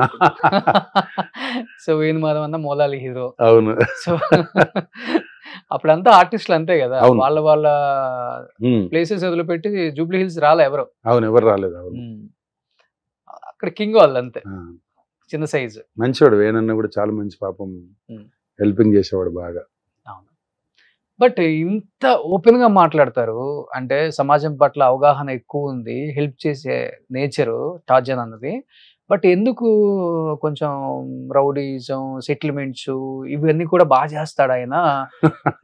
సో వేణు మాధవ్ అన్న మోలాలి హీరో. అవును. సో అప్పుడంతా ఆర్టిస్టులు అంతే కదా, వాళ్ళ ప్లేసెస్ వదిలిపెట్టి జూబ్లీ హిల్స్ రాలే ఎవరు. అవును, ఎవరు రాలేదు. అక్కడ కింగ్ వాళ్ళు అంతే. చిన్న సైజు. మంచివాడు, వేణన్న కూడా చాలా మంచి పాపం, ఉమ్. హెల్పింగ్ చేసేవాడు బాగా. అవును. బట్ ఇంత ఓపెన్ గా మాట్లాడతారు అంటే సమాజం పట్ల అవగాహన ఎక్కువ ఉంది, హెల్ప్ చేసే నేచరు టార్జన్ అన్నది. బట్ ఎందుకు కొంచెం రౌడీజం, సెటిల్మెంట్స్ ఇవన్నీ కూడా బాగా చేస్తాడు ఆయన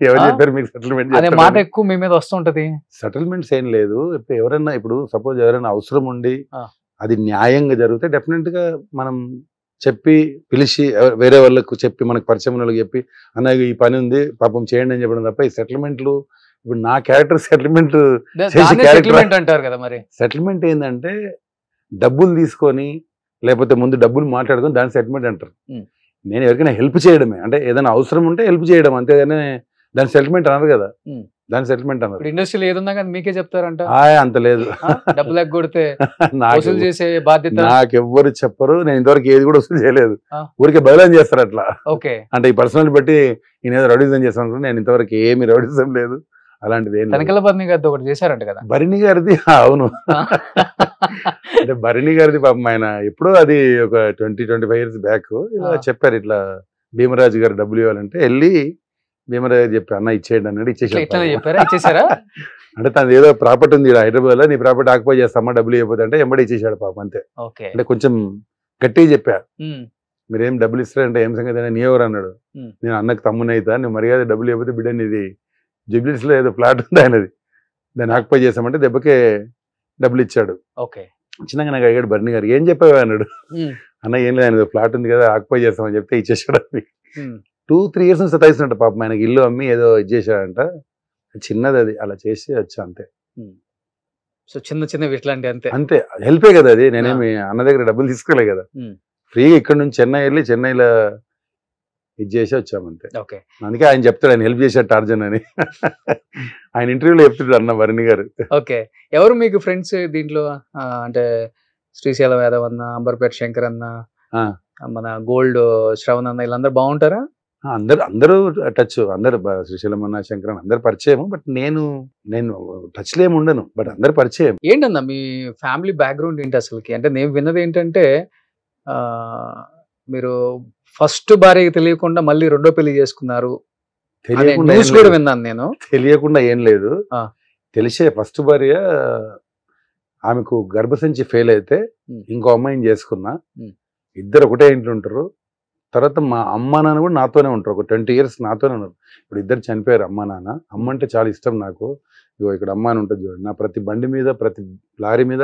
ఎవరు ఆ? చెప్పారు మీకు సెటిల్మెంట్ అనే మాట ఎక్కువ మీ మీద వస్తుంటది. సెటిల్మెంట్స్ ఏం లేదు. ఇప్పుడు ఎవరైనా, ఇప్పుడు సపోజ్ ఎవరైనా అవసరం ఉండి ఆ. అది న్యాయంగా జరిగితే డెఫినెట్ గా మనం చెప్పి పిలిచి వేరే వాళ్ళకు చెప్పి, మనకు పరిచయం ఉన్న వాళ్ళకి చెప్పి అన్న ఈ పని ఉంది పాపం చేయండి అని చెప్పడం తప్ప, ఈ సెటిల్మెంట్లు ఇప్పుడు నా క్యారెక్టర్ సెటిల్మెంట్ దాన్నే character- సెటిల్మెంట్ అంటారు కదా మరి. సెటిల్మెంట్ ఏంటంటే డబ్బులు తీసుకొని లేకపోతే ముందు డబ్బులు మాట్లాడుకొని దాన్ని సెటిల్మెంట్ అంటారు. Hmm. నేను ఎవరికైనా హెల్ప్ చేయడమే, అంటే ఏదైనా అవసరం ఉంటే హెల్ప్ చేయడం, అంతేగాని దాని సెటిల్మెంట్ అన్నారు కదా. Hmm. దాని సెటిల్మెంట్ అన్నారు. ఇప్పుడు ఇండస్ట్రీలో ఏదున్నా కానీ మీకే చెప్తారంట, అంత లేదు. డబ్బులు ఎగ్గొడితే నాకు వసూలు చేసే బాధ్యత. నాకెవ్వరు చెప్పరు, నేను ఇంతవరకు ఏది కూడా వసూలు చేయలేదు. ఆ. ఊరికే బదిలీ చేస్తారు అట్లా. ఓకే. అంటే ఈ పర్సనల్ బట్టి నేను ఏదో రౌడిజం చేస్తాను, నేను ఇంతవరకు ఏమి రౌడిజం లేదు, అలాంటిది ఏం లేదు. తనకల బర్ని గారితో ఒకటి చేశారంట కదా. భరణి గారిది అవును. అంటే భరణి గారిది పాపం ఆయన ఎప్పుడో అది ఒక 20-25 years బ్యాక్ ఇలా ఆ. చెప్పారు, ఇట్లా భీమరాజు గారు డబ్బులు ఇవ్వాలంటే వెళ్ళి భీమరాజు గారు చెప్పి అన్న ఇచ్చేయండి అన్నాడు, ఇట్లా ఇట్లానే ఇచ్చేసాడు. చెప్పారా, ఇచ్చేసారా? అంటే తనది ఏదో ప్రాపర్టీ ఉంది హైదరాబాద్ లో, నీ ప్రాపర్టీ ఆక్యుపై చేస్తామా డబ్బులు ఇవ్వకపోతే అంటే ఎంబడి ఇచ్చేసాడు పాపం అంతే. ఓకే. అంటే కొంచెం గట్టిగా చెప్పా, ఉమ్. మీరేం డబ్బులు ఇస్తారంటే ఏం సంగతి అని, నీ ఎవరు అన్నాడు. ఉమ్. నేను అన్నకు తమ్ముని అవుతా, నువ్వు మర్యాద డబ్బులు ఇవ్వకపోతే బిడ్డ నీది జూబ్లీస్ లో ఏదో ఫ్లాట్ ఉంది ఆయనది, దాన్ని ఆక్యుపై చేసామంటే దెబ్బకే డబ్బులు ఇచ్చాడు. ఓకే. చిన్నగా నాకు అడిగాడు భరణి గారు, ఏం చెప్పావు అన్నాడు. ఉమ్. అన్న ఏం లేదు, ఆయన ఫ్లాట్ ఉంది కదా ఆక్యుపై చేస్తామని చెప్తే ఇచ్చేసాడు. అది ఉమ్. 2-3 years నుంచి సతాయిస్తున్నట్టు పాపం, ఆయనకి ఇల్లు అమ్మి ఏదో ఇచ్చేసాడంట, చిన్నది అది, అలా చేసి వచ్చా అంతే. సో చిన్న చిన్నవి ఇట్లాంటి అంతే. అంతే, హెల్పే కదా అది, నేనేమి అన్న దగ్గర డబ్బులు తీసుకోలే కదా, ఉమ్. ఫ్రీగా ఇక్కడ నుంచి చెన్నై వెళ్ళి చెన్నైలో ఇది చేసి వచ్చామంతే. ఓకే. అందుకే ఆయన చెప్తాడు, ఆయన హెల్ప్ చేశాడు టార్జన్ అని. ఆయన ఇంటర్వ్యూలో చెప్తాడు అన్న భరణి గారు. ఓకే. ఎవరు మీకు ఫ్రెండ్స్ దీంట్లో? అంటే శ్రీశైలం యాదవ్ అన్న, అంబర్పేట శంకర్ అన్న, ఆ. మన గోల్డ్ శ్రవణ్ అన్న, వీళ్ళందరూ బాగుంటారా? అందరూ టచ్, అందరు శ్రీశైలం అన్న, శంకరన్ అందరు పరిచయం. బట్ నేను టచ్ లో ఏమి ఉండను, బట్ అందరు పరిచయం. ఏంటన్నా మీ ఫ్యామిలీ బ్యాక్గ్రౌండ్ ఏంటి అసలుకి? అంటే నేను విన్నది ఏంటంటే మీరు ఫస్ట్ భార్యకి తెలియకుండా మళ్ళీ రెండో పెళ్లి చేసుకున్నారు అనే తెలియకుండా న్యూస్ ఏం కూడా లేదు. విన్నాను నేను. తెలియకుండా ఏం లేదు. ఆ. తెలిసే ఫస్ట్ భార్య ఆమెకు గర్భసంచి ఫెయిల్ అయితే ఉమ్. ఇంకో అమ్మాయిని చేసుకున్నా. ఉమ్. ఇద్దరు ఒకటే ఇంట్లో ఉంటారు. తర్వాత మా అమ్మ నాన్న కూడా నాతోనే ఉంటారు, ఒక 20 years నాతోనే ఉన్నారు. ఇప్పుడు ఇద్దరు చనిపోయారు అమ్మ నాన్న. అమ్మ అంటే చాలా ఇష్టం నాకు. ఇగో ఇక్కడ అమ్మ అని ఉంటుంది చూడండి, నా ప్రతి బండి మీద ప్రతి లారీ మీద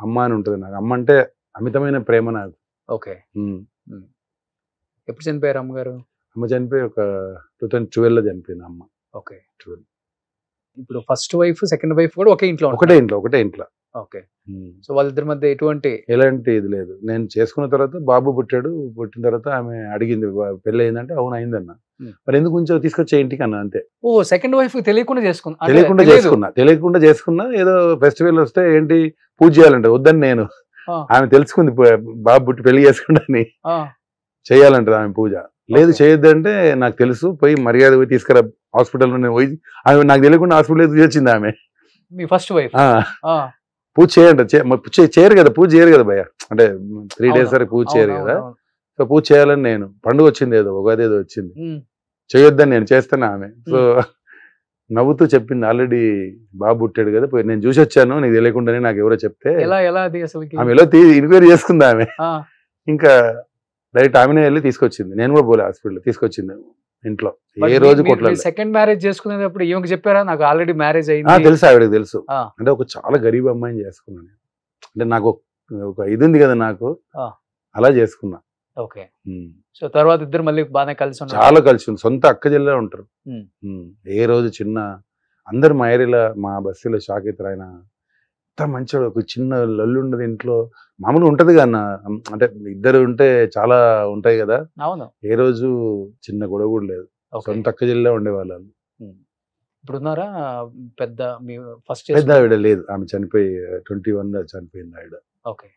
అమ్మ అని ఉంటుంది నాకు. అమ్మ అంటే అమితమైన ప్రేమ నాకు. ఓకే. ఉమ్. ఎప్పుడు చనిపోయారు అమ్మగారు? అమ్మ చనిపోయి ఒక 2012 లో చనిపోయింది అమ్మ. ఓకే. 12. ఇప్పుడు ఫస్ట్ వైఫ్ సెకండ్ వైఫ్ కూడా ఒకే ఇంట్లో ఒకటే ఇంట్లో. ఓకే. ఉమ్. సో వాళ్ళిద్దరి మధ్య ఎటువంటి ఎలాంటి ఇది లేదు. నేను చేసుకున్న తర్వాత బాబు పుట్టిన తర్వాత ఆమె అడిగింది పెళ్ళి అయిందంటే అవును అయిందన్న. మరి ఎందుకు కొంచెం తీసుకొచ్చే ఇంటికి అన్న అంతే. ఓ సెకండ్ వైఫ్ తెలియకుండా చేసుకున్నా? తెలియకుండా చేసుకున్నా. ఏదో ఫెస్టివల్ వస్తే ఏంటి పూజ చేయాలంటే వద్దని నేను, ఆమె తెలుసుకుంది బాబు పుట్టి పెళ్లి చేసుకుంటాని చేయాలంటది ఆమె పూజ. లేదు చేయొద్దంటే నాకు తెలుసు, పోయి మర్యాద పోయి తీసుకురా హాస్పిటల్లో. నేను పోయి ఆమె నాకు తెలియకుండా హాస్పిటల్ వచ్చింది ఆమె. మీ ఫస్ట్ వైఫ్ పూజ చేయండి, చేయరు కదా, పూజ చేయరు కదా భయ, అంటే 3 days వరకు పూజ చేయరు కదా. సో పూజ చేయాలని నేను, పండుగ వచ్చింది ఏదో ఉగాది ఏదో వచ్చింది, చేయొద్దని నేను చేస్తాను ఆమె. సో నవ్వుతూ చెప్పింది, ఆల్రెడీ బాబు పుట్టాడు కదా, పోయి నేను చూసి వచ్చాను నీకు తెలియకుండానే, నాకు ఎవరో చెప్తే. ఆమె ఎలా ఎంక్వైరీ చేసుకుంది ఆమె. ఇంకా డైరెక్ట్ ఆమెనే వెళ్ళి తీసుకొచ్చింది, నేను కూడా పోలే హాస్పిటల్, తీసుకొచ్చింది ఇంట్లో. ఏ రోజు కొట్లాలి. సెకండ్ మ్యారేజ్ చేసుకునేటప్పుడు ఈమెకి చెప్పారా నాకు ఆల్రెడీ మ్యారేజ్ అయింది? తెలుసు, ఆవిడకి తెలుసు. అంటే ఒక చాలా గరీబ్ అమ్మాయిని చేసుకున్నాను. అంటే నాకు ఒక ఇది ఉంది కదా నాకు, అలా చేసుకున్నా. ఓకే. సో తర్వాత ఇద్దరు మళ్ళీ బాగానే కలిసి ఉన్నారు? చాలా కలిసి ఉంది, సొంత అక్క చెల్లె ఉంటారు. ఏ రోజు చిన్న అందరు మా ఏరియాలో మా బస్తీలో షాక్ అవుతారు. ఆయన అంత మంచివాడు, ఒక చిన్న లల్లు ఉండదు ఇంట్లో. మామూలుగా ఉంటది కన్నా, అంటే ఇద్దరు ఉంటే చాలా ఉంటాయి కదా. అవును. ఏ రోజు చిన్న గొడవ కూడా లేదు, సొంత అక్క చెల్లె ఉండేవాళ్ళు. ఇప్పుడు ఉన్నారా పెద్ద మీ ఫస్ట్ పెద్ద ఆవిడ లేదు, ఆమె చనిపోయి 21 చనిపోయింది ఆవిడ. ఓకే.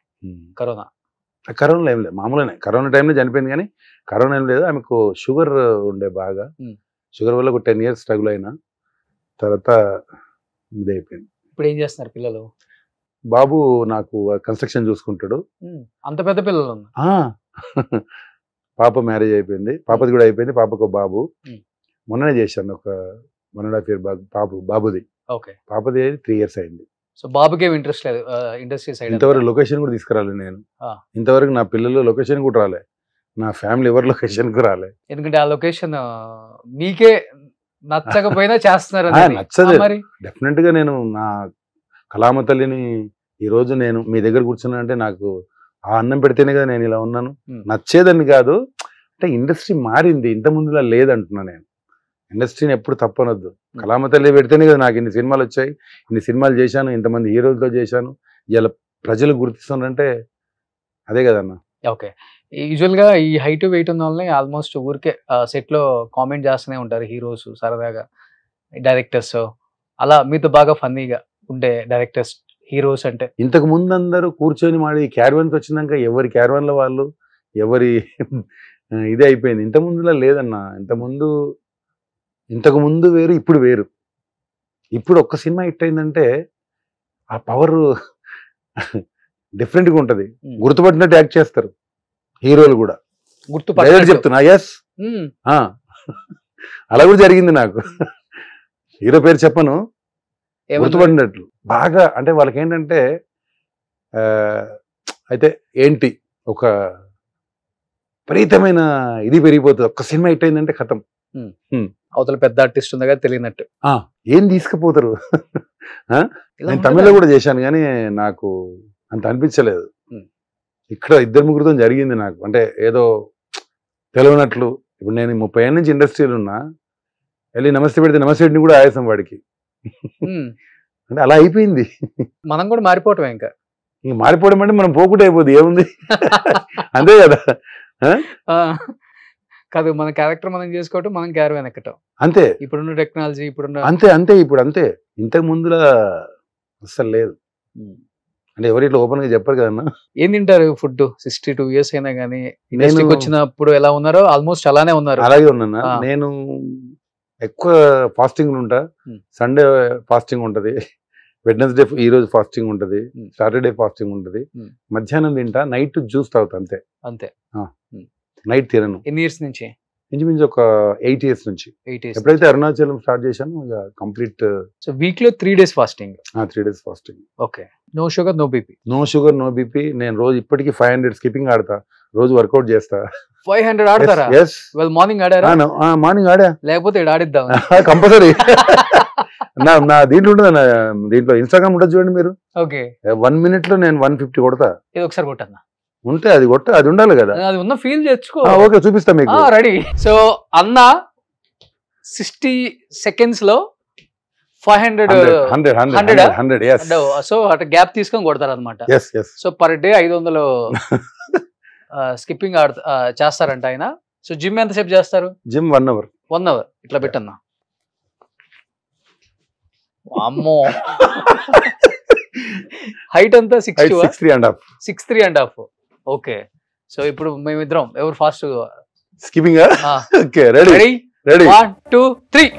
కరోనాలో ఏం లేదు, మామూలుగానే కరోనా టైంలో చనిపోయింది. కానీ కరోనా ఏం లేదు, ఆమెకు షుగర్ ఉండే బాగా. షుగర్ వల్ల ఒక 10 years స్ట్రగుల్ అయినా తర్వాత ఇదైపోయింది. ఇప్పుడు ఏం చేస్తున్నారు పిల్లలు? బాబు నాకు కన్స్ట్రక్షన్ చూసుకుంటాడు. అంత పెద్ద పిల్లలు పాప మ్యారేజ్ అయిపోయింది, పాపది కూడా అయిపోయింది, పాపకు ఒక బాబు. మొన్ననే చేశాను ఒక 1.5 year బాబుది. ఓకే. పాపది 3 years అయింది. సో బాబుకి ఏమి ఇంట్రెస్ట్ లేదు ఇండస్ట్రీ సైడ్? ఇంతవరకు లొకేషన్ కూడా తీసుకురాలేదు నేను. ఇంతవరకు నా పిల్లలు లొకేషన్ కూడా రాలే, నా ఫ్యామిలీ ఎవరు లొకేషన్ కు రాలే. ఎందుకంటే ఆ లొకేషన్ మీకే నచ్చకపోయినా చేస్తున్నారు. నచ్చదు డెఫినెట్ గా. నేను నా కళామ తల్లిని ఈ రోజు నేను మీ దగ్గర కూర్చున్నా అంటే నాకు ఆ అన్నం పెడితేనే కదా నేను ఇలా ఉన్నాను. నచ్చేదని కాదు, అంటే ఇండస్ట్రీ మారింది, ఇంత ముందులా లేదంటున్నా నేను. ఇండస్ట్రీని ఎప్పుడు తప్పనొద్దు. కళామ తల్లి పెడితేనే కదా నాకు ఇన్ని సినిమాలు వచ్చాయి, ఇన్ని సినిమాలు చేశాను, ఇంతమంది హీరోలతో చేశాను, ఇలా ప్రజలు గుర్తిస్తున్నారంటే అదే కదన్న. ఓకే. యూజువల్గా ఈ హైట్ వెయిట్ ఉన్న వాళ్ళని ఆల్మోస్ట్ ఊరికే సెట్లో కామెంట్ చేస్తూనే ఉంటారు హీరోస్ సరదాగా, డైరెక్టర్స్. అలా మీతో బాగా ఫన్నీగా ఉండే డైరెక్టర్స్ హీరోస్ అంటే? ఇంతకు ముందు అందరూ కూర్చొని మాడి క్యారవాన్కి వచ్చినాక ఎవరి క్యారవాన్లో వాళ్ళు ఎవరి ఇదే అయిపోయింది. ఇంత ముందులా లేదన్న. ఇంతకు ముందు వేరు, ఇప్పుడు వేరు. ఇప్పుడు ఒక్క సినిమా హిట్ అయిందంటే ఆ పవర్ డిఫరెంట్గా ఉంటుంది. గుర్తుపట్టినట్టు యాక్ట్ చేస్తారు హీరోలు కూడా. చెప్తున్నా ఎస్, అలా కూడా జరిగింది నాకు. హీరో పేరు చెప్పను, గుర్తుపడినట్లు బాగా. అంటే వాళ్ళకి ఏంటంటే అయితే ఏంటి ఒక విపరీతమైన ఇది పెరిగిపోతుంది. ఒక్క సినిమా హిట్ అయిందంటే కథం. అవతల పెద్ద ఆర్టిస్ట్ ఉందిగా తెలియనట్టు ఏం తీసుకుపోతారు. నేను తమిళ్లో కూడా చేశాను కానీ నాకు అంత అనిపించలేదు. ఇక్కడ 2-3 జరిగింది నాకు. అంటే ఏదో తెలియనట్లు. ఇప్పుడు నేను 30 ఏళ్ళ నుంచి ఇండస్ట్రీలో ఉన్నా, వెళ్ళి నమస్తే పెడితే నమస్తే కూడా ఆయాసం వాడికి. అంటే అలా అయిపోయింది. మనం కూడా మారిపోవటం. ఇంకా మారిపోవడం అంటే మనం పోకుండా అయిపోద్ది, ఏముంది అంతే కదా. కాదు, మన క్యారెక్టర్ మనం చేసుకోవటం, మనం క్యారవాన్ ఎక్కటం అంతే. ఇప్పుడున్న టెక్నాలజీ ఇప్పుడున్న అంతే ఇప్పుడు అంతే. ఇంతకు ముందులా అస్సలు లేదు. అంటే ఎవరు ఇట్లా ఓపెన్ గా చెప్పరు కదన్నా. ఏం తింటారు ఫుడ్? 62 years అయినా కానీ ఇండస్ట్రీకి వచ్చినప్పుడు ఎలా ఉన్నారో ఆల్మోస్ట్ అలానే ఉన్నారు. అలాగే ఉన్నా. నేను ఎక్కువ ఫాస్టింగ్ ఉంటా. సండే ఫాస్టింగ్ ఉంటది, వెడ్నెస్డే ఈ రోజు ఫాస్టింగ్ ఉంటది, సాటర్డే ఫాస్టింగ్ ఉంటది. మధ్యాహ్నం తింటా, నైట్ జ్యూస్ తాగుతా అంతే. నైట్ తినను. ఎన్ని ఇయర్స్ నుంచి? ఇంచుమించు ఒక 8 years నుంచి. ఎప్పుడైతే అరుణాచలం స్టార్ట్ చేశాను ఇక కంప్లీట్. సో వీక్ లో 3 days fasting? 3 days fasting. Okay. No sugar no BP? No sugar no BP. నేను రోజు ఇప్పటికీ 500 స్కిప్పింగ్ ఆడతా, రోజు వర్కౌట్ చేస్తా. 500 ఆడతారా? మార్నింగ్ ఆడారా? మార్నింగ్ ఆడా, లేకపోతే ఆడిద్దాం కంపల్సరీ. నా దీంట్లో ఉంటుంది, దీంట్లో ఇన్స్టాగ్రామ్ ఉంటుంది చూడండి మీరు. ఓకే. 1 minute లో నేను 150 కొడతా. ఇది ఒకసారి కొట్టన్నా ఉంటే అది అది ఉండాలి కదా. అది ఉన్న ఫీల్ తెచ్చుకో. ఓకే, చూపిస్తా మీకు. రెడీ. సో అన్న 60 seconds లో 500 సో అటు గ్యాప్ తీసుకొని కొడతారు అనమాట. సో పర్ డే 500 స్కిప్పింగ్ చేస్తారంట ఆయన. సో జిమ్ ఎంతసేపు చేస్తారు? Gym 1 hour. 1 hour. ఇట్లా పెట్టన్నా. అమ్మో, హైట్ అంతా 6'3.5". ఓకే. సో ఇప్పుడు మేమిద్దరం ఎవరు ఫాస్ట్ స్కిప్పింగ్? Okay, ready. 1 2 3.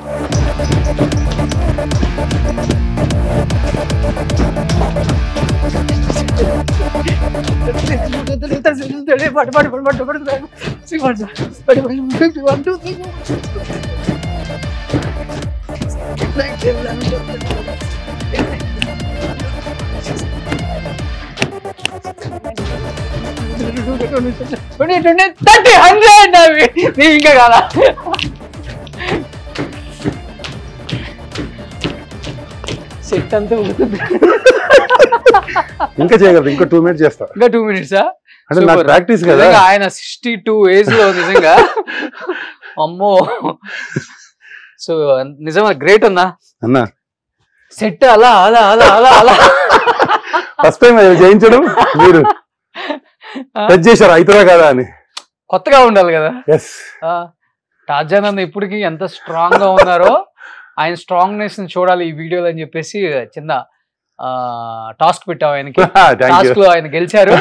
ఇంకా కాదా? సెట్ అంతా ఇంకా చేయగలరు. ఇంకా 2 minutes చేస్తా. ఇంకా 2 minutes? అంటే నాకు ప్రాక్టీస్ కదా. ఆయన 62 ఏజ్ లో నిజంగా అమ్మో. సో నిజంగా గ్రేట్ అన్నా. సెట్ అలా అలా అలా అలా అలా ఫస్ట్ టైం చేయించడం మీరు చేశారు, అవుతుందా కదా అని. కొత్తగా ఉండాలి కదా. టార్జాన్ అన్న ఇప్పటికి ఎంత స్ట్రాంగ్ గా ఉన్నారో, ఆయన స్ట్రాంగ్నెస్ ని చూడాలి ఈ వీడియోలో అని చెప్పేసి చిన్న టాస్క్ పెట్టాం ఆయనకి. టాస్క్ లో ఆయన గెలిచారు.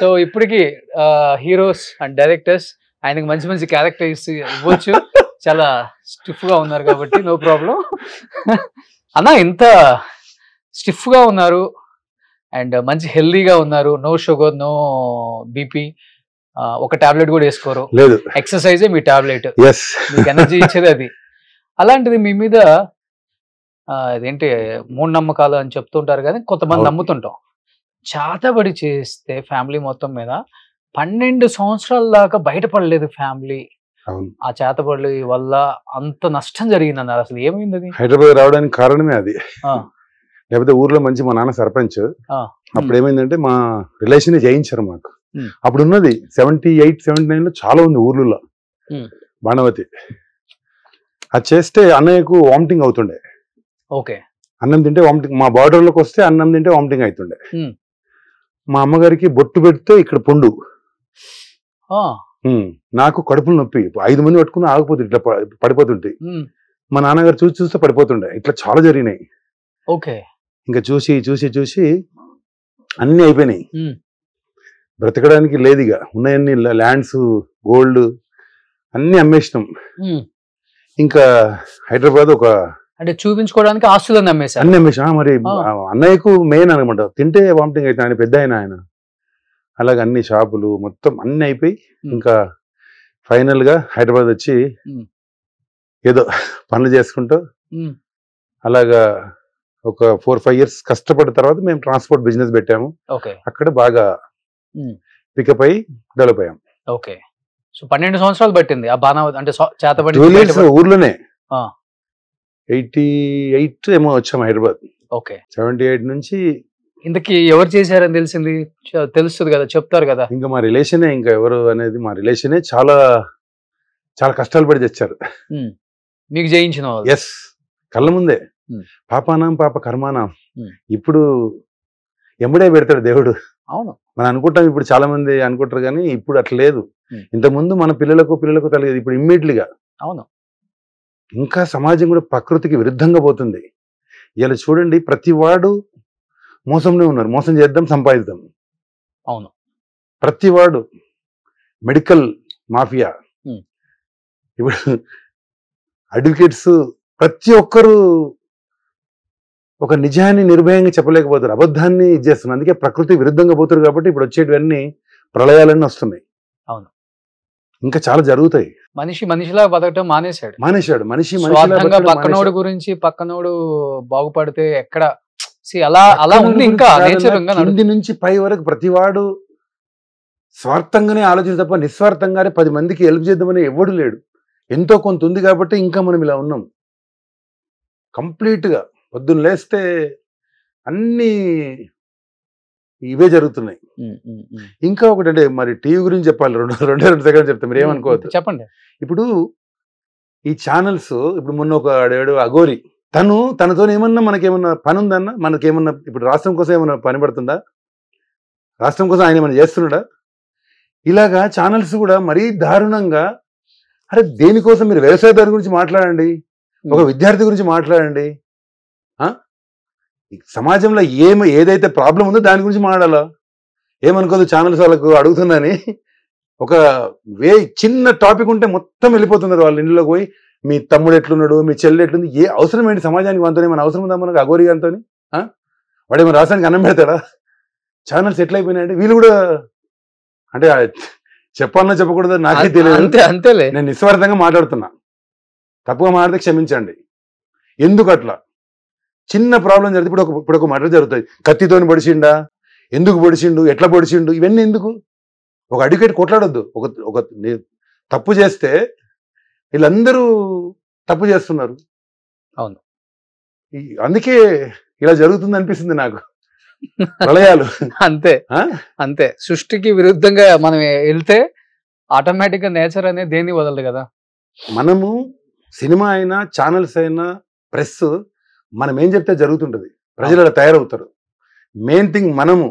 సో ఇప్పటికి హీరోస్ అండ్ డైరెక్టర్స్ ఆయనకి మంచి మంచి క్యారెక్టర్స్ ఇవ్వచ్చు. చాలా స్టిఫ్ గా ఉన్నారు కాబట్టి నో ప్రాబ్లం. అన్న ఇంత స్టిఫ్ గా ఉన్నారు అండ్ మంచి హెల్దీగా ఉన్నారు, నో షుగర్ నో బీపీ, ఒక టాబ్లెట్ కూడా వేసుకోరు, లేదు. ఎక్సర్సైజే మీ టాబ్లెట్, ఎస్, మీకు ఎనర్జీ ఇచ్చేది అది. అలాంటిది మీ మీద అదేంటి మూఢనమ్మకాలు అని చెప్తుంటారు కానీ కొంతమంది అవును. నమ్ముతుంటాం. చేతబడి చేస్తే ఫ్యామిలీ మొత్తం మీద 12 సంవత్సరాల దాకా బయటపడలేదు ఫ్యామిలీ. అవును. ఆ చేతబడి వల్ల అంత నష్టం జరిగింది అన్నారు. అసలు ఏమైంది అది? హైదరాబాద్ రావడానికి కారణమే అది. ఆ, లేకపోతే ఊర్లో మంచి మా నాన్న సర్పంచ్. ఆ, అప్పుడు ఏమైందంటే మా రిలేషన్ జయించారు మాకు. ఉమ్. అప్పుడు ఉన్నది 78, 79 లో చాలా ఉంది ఊర్లలో. ఉమ్. బాణవతి అది చేస్తే అన్నయ్యకు వామిటింగ్ అవుతుండే. ఓకే. అన్నం తింటే వామిటింగ్, మా బార్డర్లోకి వస్తే అన్నం తింటే వామిటింగ్ అవుతుండే. ఉమ్. మా అమ్మగారికి బొట్టు పెడితే ఇక్కడ పుండు. ఆ, నాకు కడుపులు నొప్పి, 5 మంది పట్టుకుని ఆగిపోతుంది, ఇట్లా పడిపోతుంటాయి. ఉమ్. మా నాన్నగారు చూసి చూస్తే పడిపోతుండే. ఇట్లా చాలా జరిగినాయి. ఓకే. ఇంకా చూసి చూసి చూసి అన్ని అయిపోయినాయి. ఉమ్. బ్రతకడానికి లేదుగా. ఉన్నాయన్ని ల్యాండ్స్, గోల్డ్ అన్ని అమ్మేసినాం. ఉమ్. ఇంకా హైదరాబాద్ ఒక అంటే చూపించుకోవడానికి ఆస్తులను నమ్మేశారు. అన్ని అమ్మేసా. మరి ఆ. అన్నయ్యకు మెయిన్ అనమాట, తింటే వామిటింగ్ అయితే ఆయన పెద్ద ఆయన. అలాగే అన్ని షాపులు మొత్తం అన్ని అయిపోయి ఇంకా ఫైనల్ గా హైదరాబాద్ వచ్చి ఉమ్. ఏదో పనులు చేసుకుంటూ ఉమ్. అలాగా ఒక 4-5 years కష్టపడిన తర్వాత మేము ట్రాన్స్పోర్ట్ బిజినెస్ పెట్టాము. ఓకే. అక్కడ బాగా ఉమ్. పికప్ అయ్యి డెవలప్ అయ్యాం. ఓకే. సో 12 సంవత్సరాలు పట్టింది ఆ బాణావతి అంటే చేతబడి 12 years బయటపడి- ఊర్లోనే. ఆ. 88 ఏమో వచ్చాము హైదరాబాద్. ఓకే. 78 నుంచి ఇంతకీ ఎవరు చేశారని తెలిసింది? తెలుస్తుంది కదా, చెప్తారు కదా. ఇంకా మా రిలేషనే, ఇంకా ఎవరు అనేది మా రిలేషనే చాలా చాలా కష్టాలు పడి తెచ్చారు. ఉమ్. మీకు జయించిన వాళ్ళు. ఎస్, కళ్ళ ముందే. Hmm. పాపానాం పాప కర్మానాం. Hmm. ఇప్పుడు ఎంబడే పెడతాడు దేవుడు. అవును. మనం అనుకుంటాం, ఇప్పుడు చాలా మంది అనుకుంటారు కానీ ఇప్పుడు అట్లా లేదు. Hmm. ఇంతకుముందు మన పిల్లలకు తెలియదు, ఇప్పుడు ఇమ్మీడియట్లీగా. అవును. ఇంకా సమాజం కూడా ప్రకృతికి విరుద్ధంగా పోతుంది. ఇలా చూడండి, ప్రతి వాడు మోసంలో ఉన్నారు. మోసం చేద్దాం, సంపాదిద్దాం. అవును. ప్రతి వాడు మెడికల్ మాఫియా. Hmm. ఇప్పుడు అడ్వకేట్స్ ప్రతి ఒక్కరు ఒక నిజాన్ని నిర్భయంగా చెప్పలేకపోతారు, అబద్ధాన్ని ఇచ్చేస్తున్నారు. అందుకే ప్రకృతి విరుద్ధంగా పోతారు కాబట్టి ఇప్పుడు వచ్చేటివన్నీ ప్రళయాలన్నీ వస్తున్నాయి. అవును. ఇంకా చాలా జరుగుతాయి. మనిషిలా బతకటం మానేశాడు. మానేశాడు. మనిషిలా స్వార్థంగా బతకడం పక్కనోడు మానేశాడు. గురించి పక్కనోడు బాగుపడితే ఎక్కడ అలా అలా ఉంది. ఇంకా నేచర్ కింది నుంచి పై వరకు ప్రతివాడు స్వార్థంగానే ఆలోచించి తప్ప నిస్వార్థంగానే 10 మందికి హెల్ప్ చేద్దామని ఎవడు లేడు. ఎంతో కొంత ఉంది కాబట్టి ఇంకా మనం ఇలా ఉన్నాం. కంప్లీట్ గా పొద్దున్న లేస్తే అన్ని ఇవే జరుగుతున్నాయి. ఇంకా ఒకటి అంటే మరి టీవీ గురించి చెప్పాలి. 2 సెకండ్లు చెప్తా, మీరు ఏమనుకోవద్దు. చెప్పండి. ఇప్పుడు ఈ ఛానల్స్, ఇప్పుడు మొన్న ఒక అఘోరి, తనతో ఏమన్నా మనకేమన్నా పని ఉందన్నా, మనకేమన్నా ఇప్పుడు రాష్ట్రం కోసం ఏమన్నా పని పడుతుందా? రాష్ట్రం కోసం ఆయన ఏమన్నా చేస్తున్నాడా? ఇలాగా ఛానల్స్ కూడా మరీ దారుణంగా, అరే దేనికోసం మీరు వ్యవసాయదారు గురించి మాట్లాడండి, ఒక విద్యార్థి గురించి మాట్లాడండి, సమాజంలో ఏదైతే ప్రాబ్లం ఉందో దాని గురించి మాట్లాడాలా? ఏమనుకోదు ఛానల్స్ వాళ్ళకు అడుగుతుందని ఒక చిన్న టాపిక్ ఉంటే మొత్తం వెళ్ళిపోతున్నారు వాళ్ళ ఇంట్లోకి పోయి. మీ తమ్ముడు ఎట్లున్నాడు, మీ చెల్లి ఎట్లుంది, ఏ అవసరం ఏంటి సమాజానికి? మనతో ఏమైనా అవసరం ఉందా మనకు? అఘోరి గారితో వాడు ఏమైనా రాసానికి అన్నం పెడతాడా? ఛానల్స్ ఎట్లయిపోయినాయంటే వీళ్ళు కూడా, అంటే చెప్పాలన్నా చెప్పకూడదు నాకే తెలియదు. అంతేలే. నేను నిస్వార్థంగా మాట్లాడుతున్నా, తప్పుగా మాట్లాడితే క్షమించండి. ఎందుకు అట్లా? చిన్న ప్రాబ్లం జరిగితే ఇప్పుడు ఒక మర్డర్ జరుగుతుంది, కత్తితోని పొడిచిండా, ఎందుకు పొడిచిండు, ఎట్లా పొడిచిండు, ఇవన్నీ ఎందుకు? ఒక అడ్వకేట్ కొట్లాడొద్దు. ఒక తప్పు చేస్తే వీళ్ళందరూ తప్పు చేస్తున్నారు. అవును. అందుకే ఇలా జరుగుతుంది అనిపిస్తుంది నాకు. ప్రళయాలు అంతే. సృష్టికి విరుద్ధంగా మనం వెళ్తే ఆటోమేటిక్ గా నేచర్ అనేది దేన్ని వదలదు కదా. మనము సినిమా అయినా, ఛానల్స్ అయినా, ప్రెస్, మనం ఏం చెప్తే జరుగుతుంటది. ప్రజలు అలా తయారవుతారు. మెయిన్ థింగ్ మనము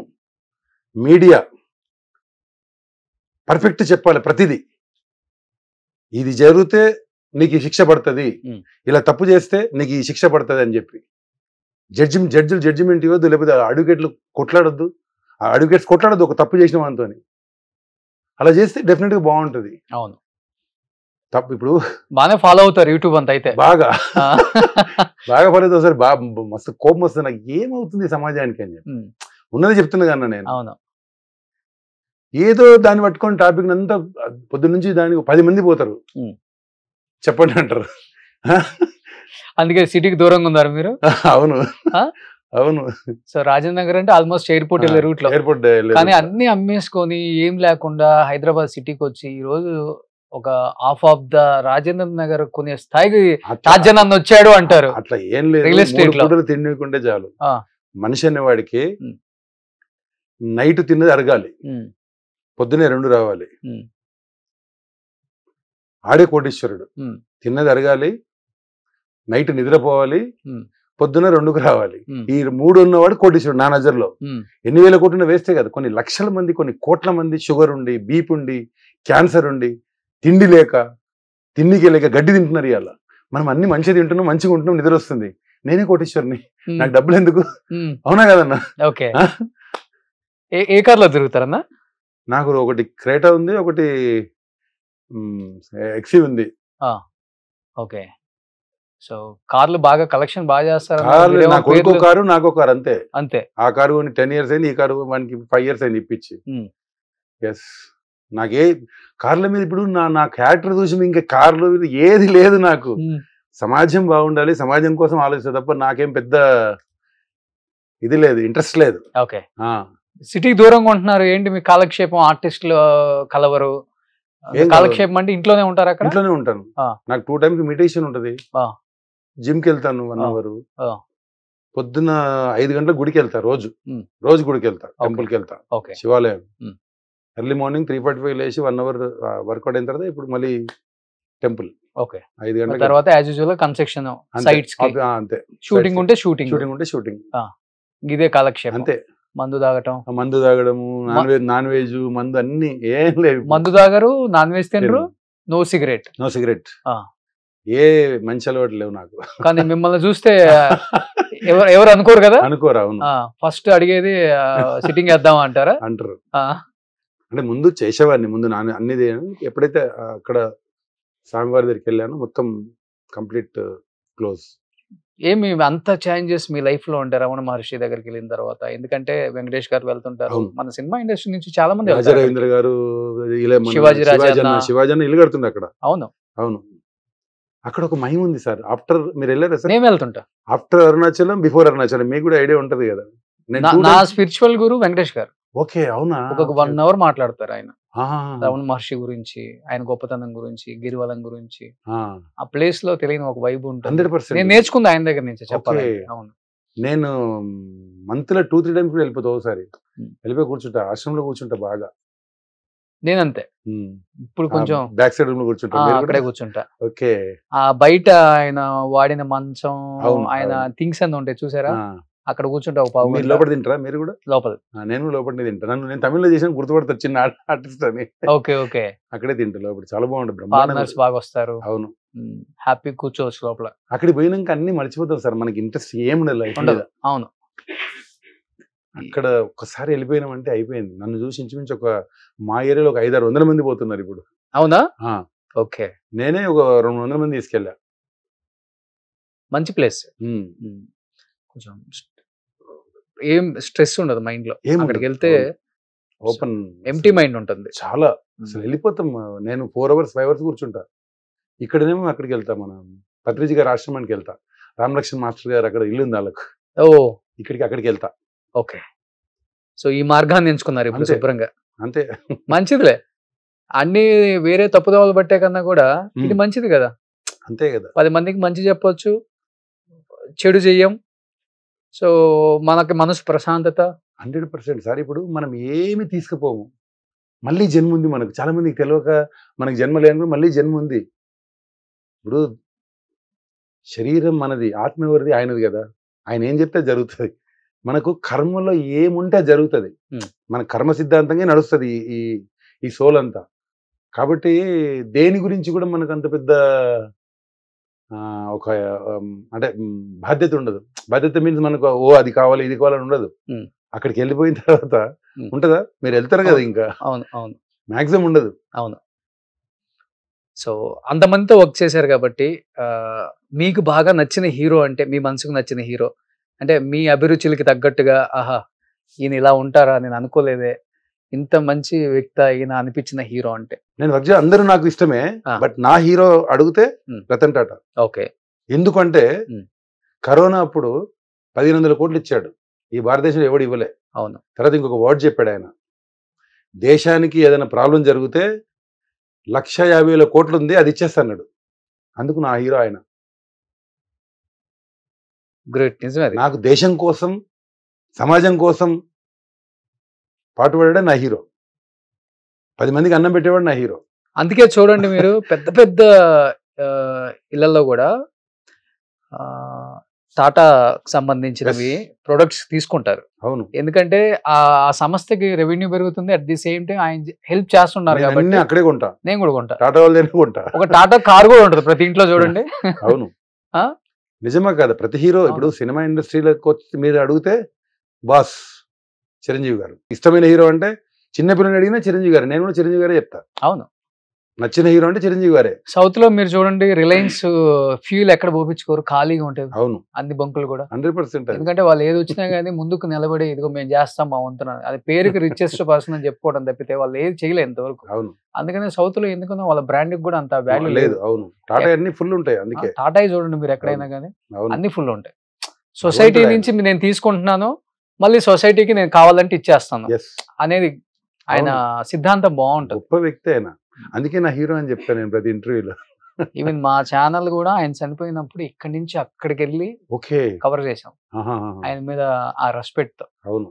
మీడియా పర్ఫెక్ట్ చెప్పాలి. ప్రతిదీ ఇది జరిగితే నీకు ఈ శిక్ష పడుతుంది, ఇలా తప్పు చేస్తే నీకు ఈ శిక్ష పడుతుంది అని చెప్పి జడ్జిలు జడ్జిమెంట్ ఇవ్వద్దు. లేకపోతే అడ్వకేట్లు కొట్లాడొద్దు. ఆ అడ్వకేట్స్ కొట్లాడొద్దు ఒక తప్పు చేసిన వాళ్ళతో. అలా చేస్తే డెఫినెట్ గా బాగుంటది. అవును. తప్పు ఇప్పుడు బాగానే ఫాలో అవుతారు యూట్యూబ్ అంతా. అయితే బాగా పడేది ఒకసారి మస్తు కోపం వస్తుంది నాకు, ఏమవుతుంది సమాజానికి అని చెప్పి ఉన్నది చెప్తున్నా కన్నా నేను. అవును. ఏదో దాన్ని పట్టుకొని టాపిక్ అంతా పొద్దున్న నుంచి దానికి 10 మంది పోతారు. చెప్పండి అంటారు. అందుకే సిటీకి దూరంగా ఉన్నారు మీరు. అవును అవును. సో రాజేంద్ర నగర్ అంటే ఆల్మోస్ట్ ఎయిర్పోర్ట్ వెళ్ళే రూట్ లో, ఎయిర్పోర్ట్ కానీ అన్ని అమ్మేసుకొని ఏం లేకుండా హైదరాబాద్ సిటీకి వచ్చి ఈ రోజు ఒక half of the Rajendra Nagar కొనే స్థాయికి తాజన్ అన్న వచ్చాడు అంటారు. అట్లా ఏం లేదు, రియల్ ఎస్టేట్ లో తిండికుంటే చాలు. మనిషి అనేవాడికి నైట్ తిన్నది అరగాలి, పొద్దునే 2 రావాలి. ఆడే కోటీశ్వరుడు. తిన్నది అరగాలి, నైట్ నిద్రపోవాలి, పొద్దున 2కు రావాలి. ఈ 3 ఉన్నవాడు కోటీశ్వరుడు నా నజర్లో. ఎన్ని వేల కోట్లు వేస్తే కదా, కొన్ని లక్షల మంది, కొన్ని కోట్ల మంది షుగర్ ఉండి, బీపీ ఉండి, క్యాన్సర్ ఉండి, తిండి లేక, తిండికి లేక గడ్డి తింటున్నారు. ఇవాళ మనం అన్ని మంచిగా తింటున్నాం, మంచిగా ఉంటున్నాం, నిద్ర వస్తుంది. నేనే కోటీశ్వరుని, నాకు డబ్బులు ఎందుకు? అవునా కదన్నా? ఓకే. ఏ కార్లో తిరుగుతారన్నా? నాకు ఒకటి క్రేటా ఉంది, ఒకటి ఎక్సీ ఉంది. ఓకే. సో కార్లు బాగా కలెక్షన్ బాగా చేస్తారు. నాకు కారు, నాకు కారు, అంతే అంతే. ఆ కారు 10 years అయింది, ఈ కారు మనకి 5 years అయింది ఇప్పించి. ఎస్, నాకే కార్ల మీద ఇప్పుడు నా క్యారెక్టర్ చూసి ఇంకా కార్లు ఏది లేదు నాకు. సమాజం బాగుండాలి, సమాజం కోసం ఆలోచిస్తా తప్ప నాకేం పెద్ద ఇది లేదు, ఇంట్రెస్ట్ లేదు. ఓకే. సిటీకి దూరంగా ఉంటున్నారు ఏంటి మీ కాలక్షేపం? ఆర్టిస్టులు కలవరు, కాలక్షేపం అంటే ఇంట్లోనే ఉంటారు? అక్కడ ఇంట్లోనే ఉంటాను. నాకు 2 times మెడిటేషన్ ఉంటది. జిమ్ కి వెళ్తాను 1 hour. పొద్దున్న 5 గంటలకు గుడికి వెళ్తా, రోజు గుడికి వెళ్తా, టెంపుల్ కి వెళ్తా, శివాలయం. ఎర్లీ మార్నింగ్ 3:45 లేచి 1 hour వర్కౌట్ అయిన తర్వాత ఇప్పుడు మళ్ళీ టెంపుల్. 5 గంటల తర్వాత యాజ్ యూజువల్ కన్స్ట్రక్షన్ సైట్స్ అంతే. షూటింగ్ ఉంటే షూటింగ్. ఇదే కాలక్షేపం. అంతే. మందు తాగడము, నాన్ వెజ్, మందు అన్ని ఏం లేవు. మందు తాగరు, నాన్ వెజ్ తినరు, నో సిగరెట్. ఏ మంచి అలవాటు లేవు నాకు. కానీ మిమ్మల్ని చూస్తే ఎవరు అనుకోరు కదా? అనుకోరు. అవును. ఫస్ట్ అడిగేది సిట్టింగ్ వేద్దామా అంటారా? అంటారు. అంటే ముందు చేసేవాడిని, ముందు అన్ని ఎప్పుడైతే అక్కడ స్వామివారి దగ్గరికి వెళ్ళాను మొత్తం కంప్లీట్ క్లోజ్. ఏమి అంత చేంజెస్ మీ లైఫ్ లో ఉంటాయి రమణ మహర్షి దగ్గరికి వెళ్ళిన తర్వాత? ఎందుకంటే వెంకటేష్ గారు వెళ్తుంటారు, మన సినిమా ఇండస్ట్రీ నుంచి చాలా మంది, రవీంద్ర గారు, శివాజీ ఇల్లు కడుతుంది అక్కడ. అవును. అక్కడ ఒక మహిమ ఉంది సార్. ఆఫ్టర్ మీరు వెళ్ళారా సార్? నేను వెళ్తుంటా. ఆఫ్టర్ అరుణాచలం, బిఫోర్ అరుణాచలం, మీకు కూడా ఐడియా ఉంటది కదా. నా స్పిరిచువల్ గురు వెంకటేష్ గారు. ఓకే. అవునా? ఒక 1 hour మాట్లాడతారు ఆయన రమణ మహర్షి గురించి, ఆయన గొప్పతనం గురించి, గిరివలం గురించి. ఆ ప్లేస్ లో తెలియని ఒక వైబ్ ఉంటుంది. 100% నేను నేర్చుకుంది ఆయన దగ్గర నుంచి చెప్పాలి. అవును. నేను మంత్ లో 2-3 times కూడా వెళ్ళిపోతా. ఒకసారి వెళ్ళిపోయి కూర్చుంటా, ఆశ్రమంలో కూర్చుంటా బాగా. నేనంతే. ఇప్పుడు కొంచెం బ్యాక్ సైడ్ రూమ్ లో కూర్చుంటా, అక్కడే కూర్చుంటా. ఓకే. ఆ బయట ఆయన వాడిన మంచం, ఆయన థింగ్స్ అన్నీ ఉంటాయి చూసారా, అక్కడ కూర్చుంటా. ఒక పావు. లోపల తింటారా మీరు కూడా? లోపల. నేను లోపల తింటా. నేను తమిళ్లో చేసిన గుర్తుపడతా, చిన్న ఆర్టిస్ట్ అని. ఓకే. అక్కడే తింటా లోపల. చాలా బాగుంటుంది. పార్ట్నర్స్ బాగా వస్తారు. అవును. హ్యాపీ కూర్చోవచ్చు లోపల. అక్కడికి పోయినాక అన్ని మర్చిపోతాం సార్, మనకి ఇంట్రెస్ట్ ఏముండదు లైఫ్ మీద. అవును. అక్కడ ఒక్కసారి వెళ్ళిపోయినామంటే అయిపోయింది. నన్ను చూసి ఇంచుమించు మా ఏరియాలో ఒక 500-600 మంది పోతున్నారు ఇప్పుడు. అవునా? ఓకే. నేనే ఒక 200 మంది తీసుకెళ్ళా. మంచి ప్లేస్. కొంచెం ఏం స్ట్రెస్ ఉండదు మైండ్ లో. అక్కడికి వెళ్తే ఓపెన్ ఎంప్టీ మైండ్ ఉంటుంది. చాలా అసలు వెళ్ళిపోతాం. నేను 4 hours 5 hours కూర్చుంటా. ఇక్కడనేమో అక్కడికి వెళ్తా, మన పత్రిజీ గారి ఆశ్రమానికి వెళ్తా. రామలక్ష్మణ్ మాస్టర్ గారు అక్కడ ఇల్లు ఉంది వాళ్ళకు. అక్కడికి వెళ్తా. ఓకే. సో ఈ మార్గాన్ని ఎంచుకున్నారు ఇప్పుడు శుభ్రంగా. అంతే. మంచిదిలే. అన్ని వేరే తప్పుదోవలు పట్టే కన్నా కూడా ఇది మంచిది కదా. అంతే కదా. 10 మందికి మంచి చెప్పొచ్చు, చెడు చెయ్యం. సో మనకి మనసు ప్రశాంతత. 100% సార్. ఇప్పుడు మనం ఏమి తీసుకుపోము, మళ్ళీ జన్మ ఉంది మనకు. చాలా మందికి తెలియక మనకి జన్మ లేని కూడా మళ్ళీ జన్మ ఉంది. ఇప్పుడు శరీరం మనది, ఆత్మ ఎవరిది? ఆయనది కదా. ఆయన ఏం చెప్తే జరుగుతుంది. మనకు కర్మలో ఏముంటే జరుగుతుంది. మన కర్మ సిద్ధాంతంగా నడుస్తుంది ఈ సోల్ అంతా. కాబట్టి దేని గురించి కూడా మనకు అంత పెద్ద ఒక అంటే బాధ్యత ఉండదు. బాధ్యత మీన్స్ మనకు అది కావాలి ఇది కావాలని ఉండదు. అక్కడికి వెళ్ళిపోయిన తర్వాత ఉంటుందా? మీరు వెళ్తారు కదా, ఇంకా అవును మాక్సిమం ఉండదు. అవును. సో అంతమందితో వర్క్ చేశారు కాబట్టి మీకు బాగా నచ్చిన హీరో అంటే, మీ మనసుకు నచ్చిన హీరో అంటే, మీ అభిరుచులకి తగ్గట్టుగా ఆహా ఈయన ఇలా ఉంటారా నేను అనుకోలేదే, ఇంత మంచి వ్యక్తి ఈయన అనిపించిన హీరో అంటే? నేను వర్క్ అందరూ నాకు ఇష్టమే, ఆ. బట్ నా హీరో అడిగితే రతన్ టాటా. ఓకే. ఎందుకంటే ఉమ్. కరోనా అప్పుడు 1500 కోట్లు ఇచ్చాడు, ఈ భారతదేశంలో ఎవడు ఇవ్వలే. అవును. తర్వాత ఇంకొక వర్డ్ చెప్పాడు ఆయన, దేశానికి ఏదైనా ప్రాబ్లం జరిగితే 1,50,000 కోట్లు ఉంది, అది ఇచ్చేస్తాడు. అందుకు నా హీరో ఆయన. గ్రేట్. నిజమే అది. నాకు దేశం కోసం, సమాజం కోసం పాటుపడాడే నా హీరో. 10 మందికి అన్నం పెట్టేవాడు నా హీరో. అందుకే చూడండి మీరు పెద్ద పెద్ద ఇళ్లలో కూడా టాటా సంబంధించినవి ప్రొడక్ట్స్ తీసుకుంటారు. అవును, ఎందుకంటే ఆ సంస్థకి రెవెన్యూ పెరుగుతుంది, అట్ ది సేమ్ టైం ఆయన హెల్ప్ చేస్తున్నారు నేను కాబట్టి. అన్నీ అక్కడే కొంటా, నేను కూడా కొంటా. టాటా వాళ్ళనే కొంటా. ఒక టాటా కార్ కూడా ఉంటుంది ప్రతి ఇంట్లో చూడండి. అవును, ఆ? నిజమా కాదు? ప్రతి హీరో అవును. ఇప్పుడు సినిమా ఇండస్ట్రీలోకి వచ్చి మీరు అడిగితే బాస్ చిరంజీవి గారు. ఇష్టమైన హీరో అంటే చిన్న పిల్లని అడిగినా చిరంజీవి గారు. నేను కూడా చిరంజీవి గారే చెప్తా. అవును. నచ్చిన హీరో అంటే చిరంజీవి గారే. సౌత్ లో మీరు చూడండి, రిలయన్స్ ఫ్యూల్ ఎక్కడ పోపించుకోరు, ఖాళీగా ఉంటుంది అవును, అన్ని బంకులు కూడా. 100%. ఎందుకంటే వాళ్ళు ఏది వచ్చినా కానీ ముందుకు నిలబడి ఇదిగో మేము చేస్తాం మా వంతున, అది పేరుకి రిచెస్ట్ పర్సన్ అని చెప్పుకోవడం తప్పితే వాళ్ళు ఏది చేయలేదు ఇంతవరకు. అవును, అందుకనే సౌత్ లో ఎందుకన్నా వాళ్ళ బ్రాండ్ కూడా అంత వాల్యూ లేదు. అవును, టాటా అన్ని ఫుల్ ఉంటాయి. అందుకే టాటా చూడండి మీరు ఎక్కడైనా కానీ అవును, అన్ని ఫుల్ ఉంటాయి. సొసైటీ భగవంతుడు నుంచి నేను తీసుకుంటున్నాను, మళ్ళీ సొసైటీకి నేను కావాలంటే ఇచ్చేస్తాను yes, అనేది ఆయన సిద్ధాంతం బాగుంటుంది. గొప్ప వ్యక్తి ఆయన. అందుకే నా హీరో అని చెప్తాను నేను ప్రతి ఇంటర్వ్యూలో. ఈవెన్ మా ఛానల్ కూడా ఆయన చనిపోయినప్పుడు ఇక్కడి నుంచి అక్కడికి వెళ్ళి ఓకే, కవర్ చేసాం ఆహాహా. ఆయన మీద ఆ రెస్పెక్ట్ తో. అవును,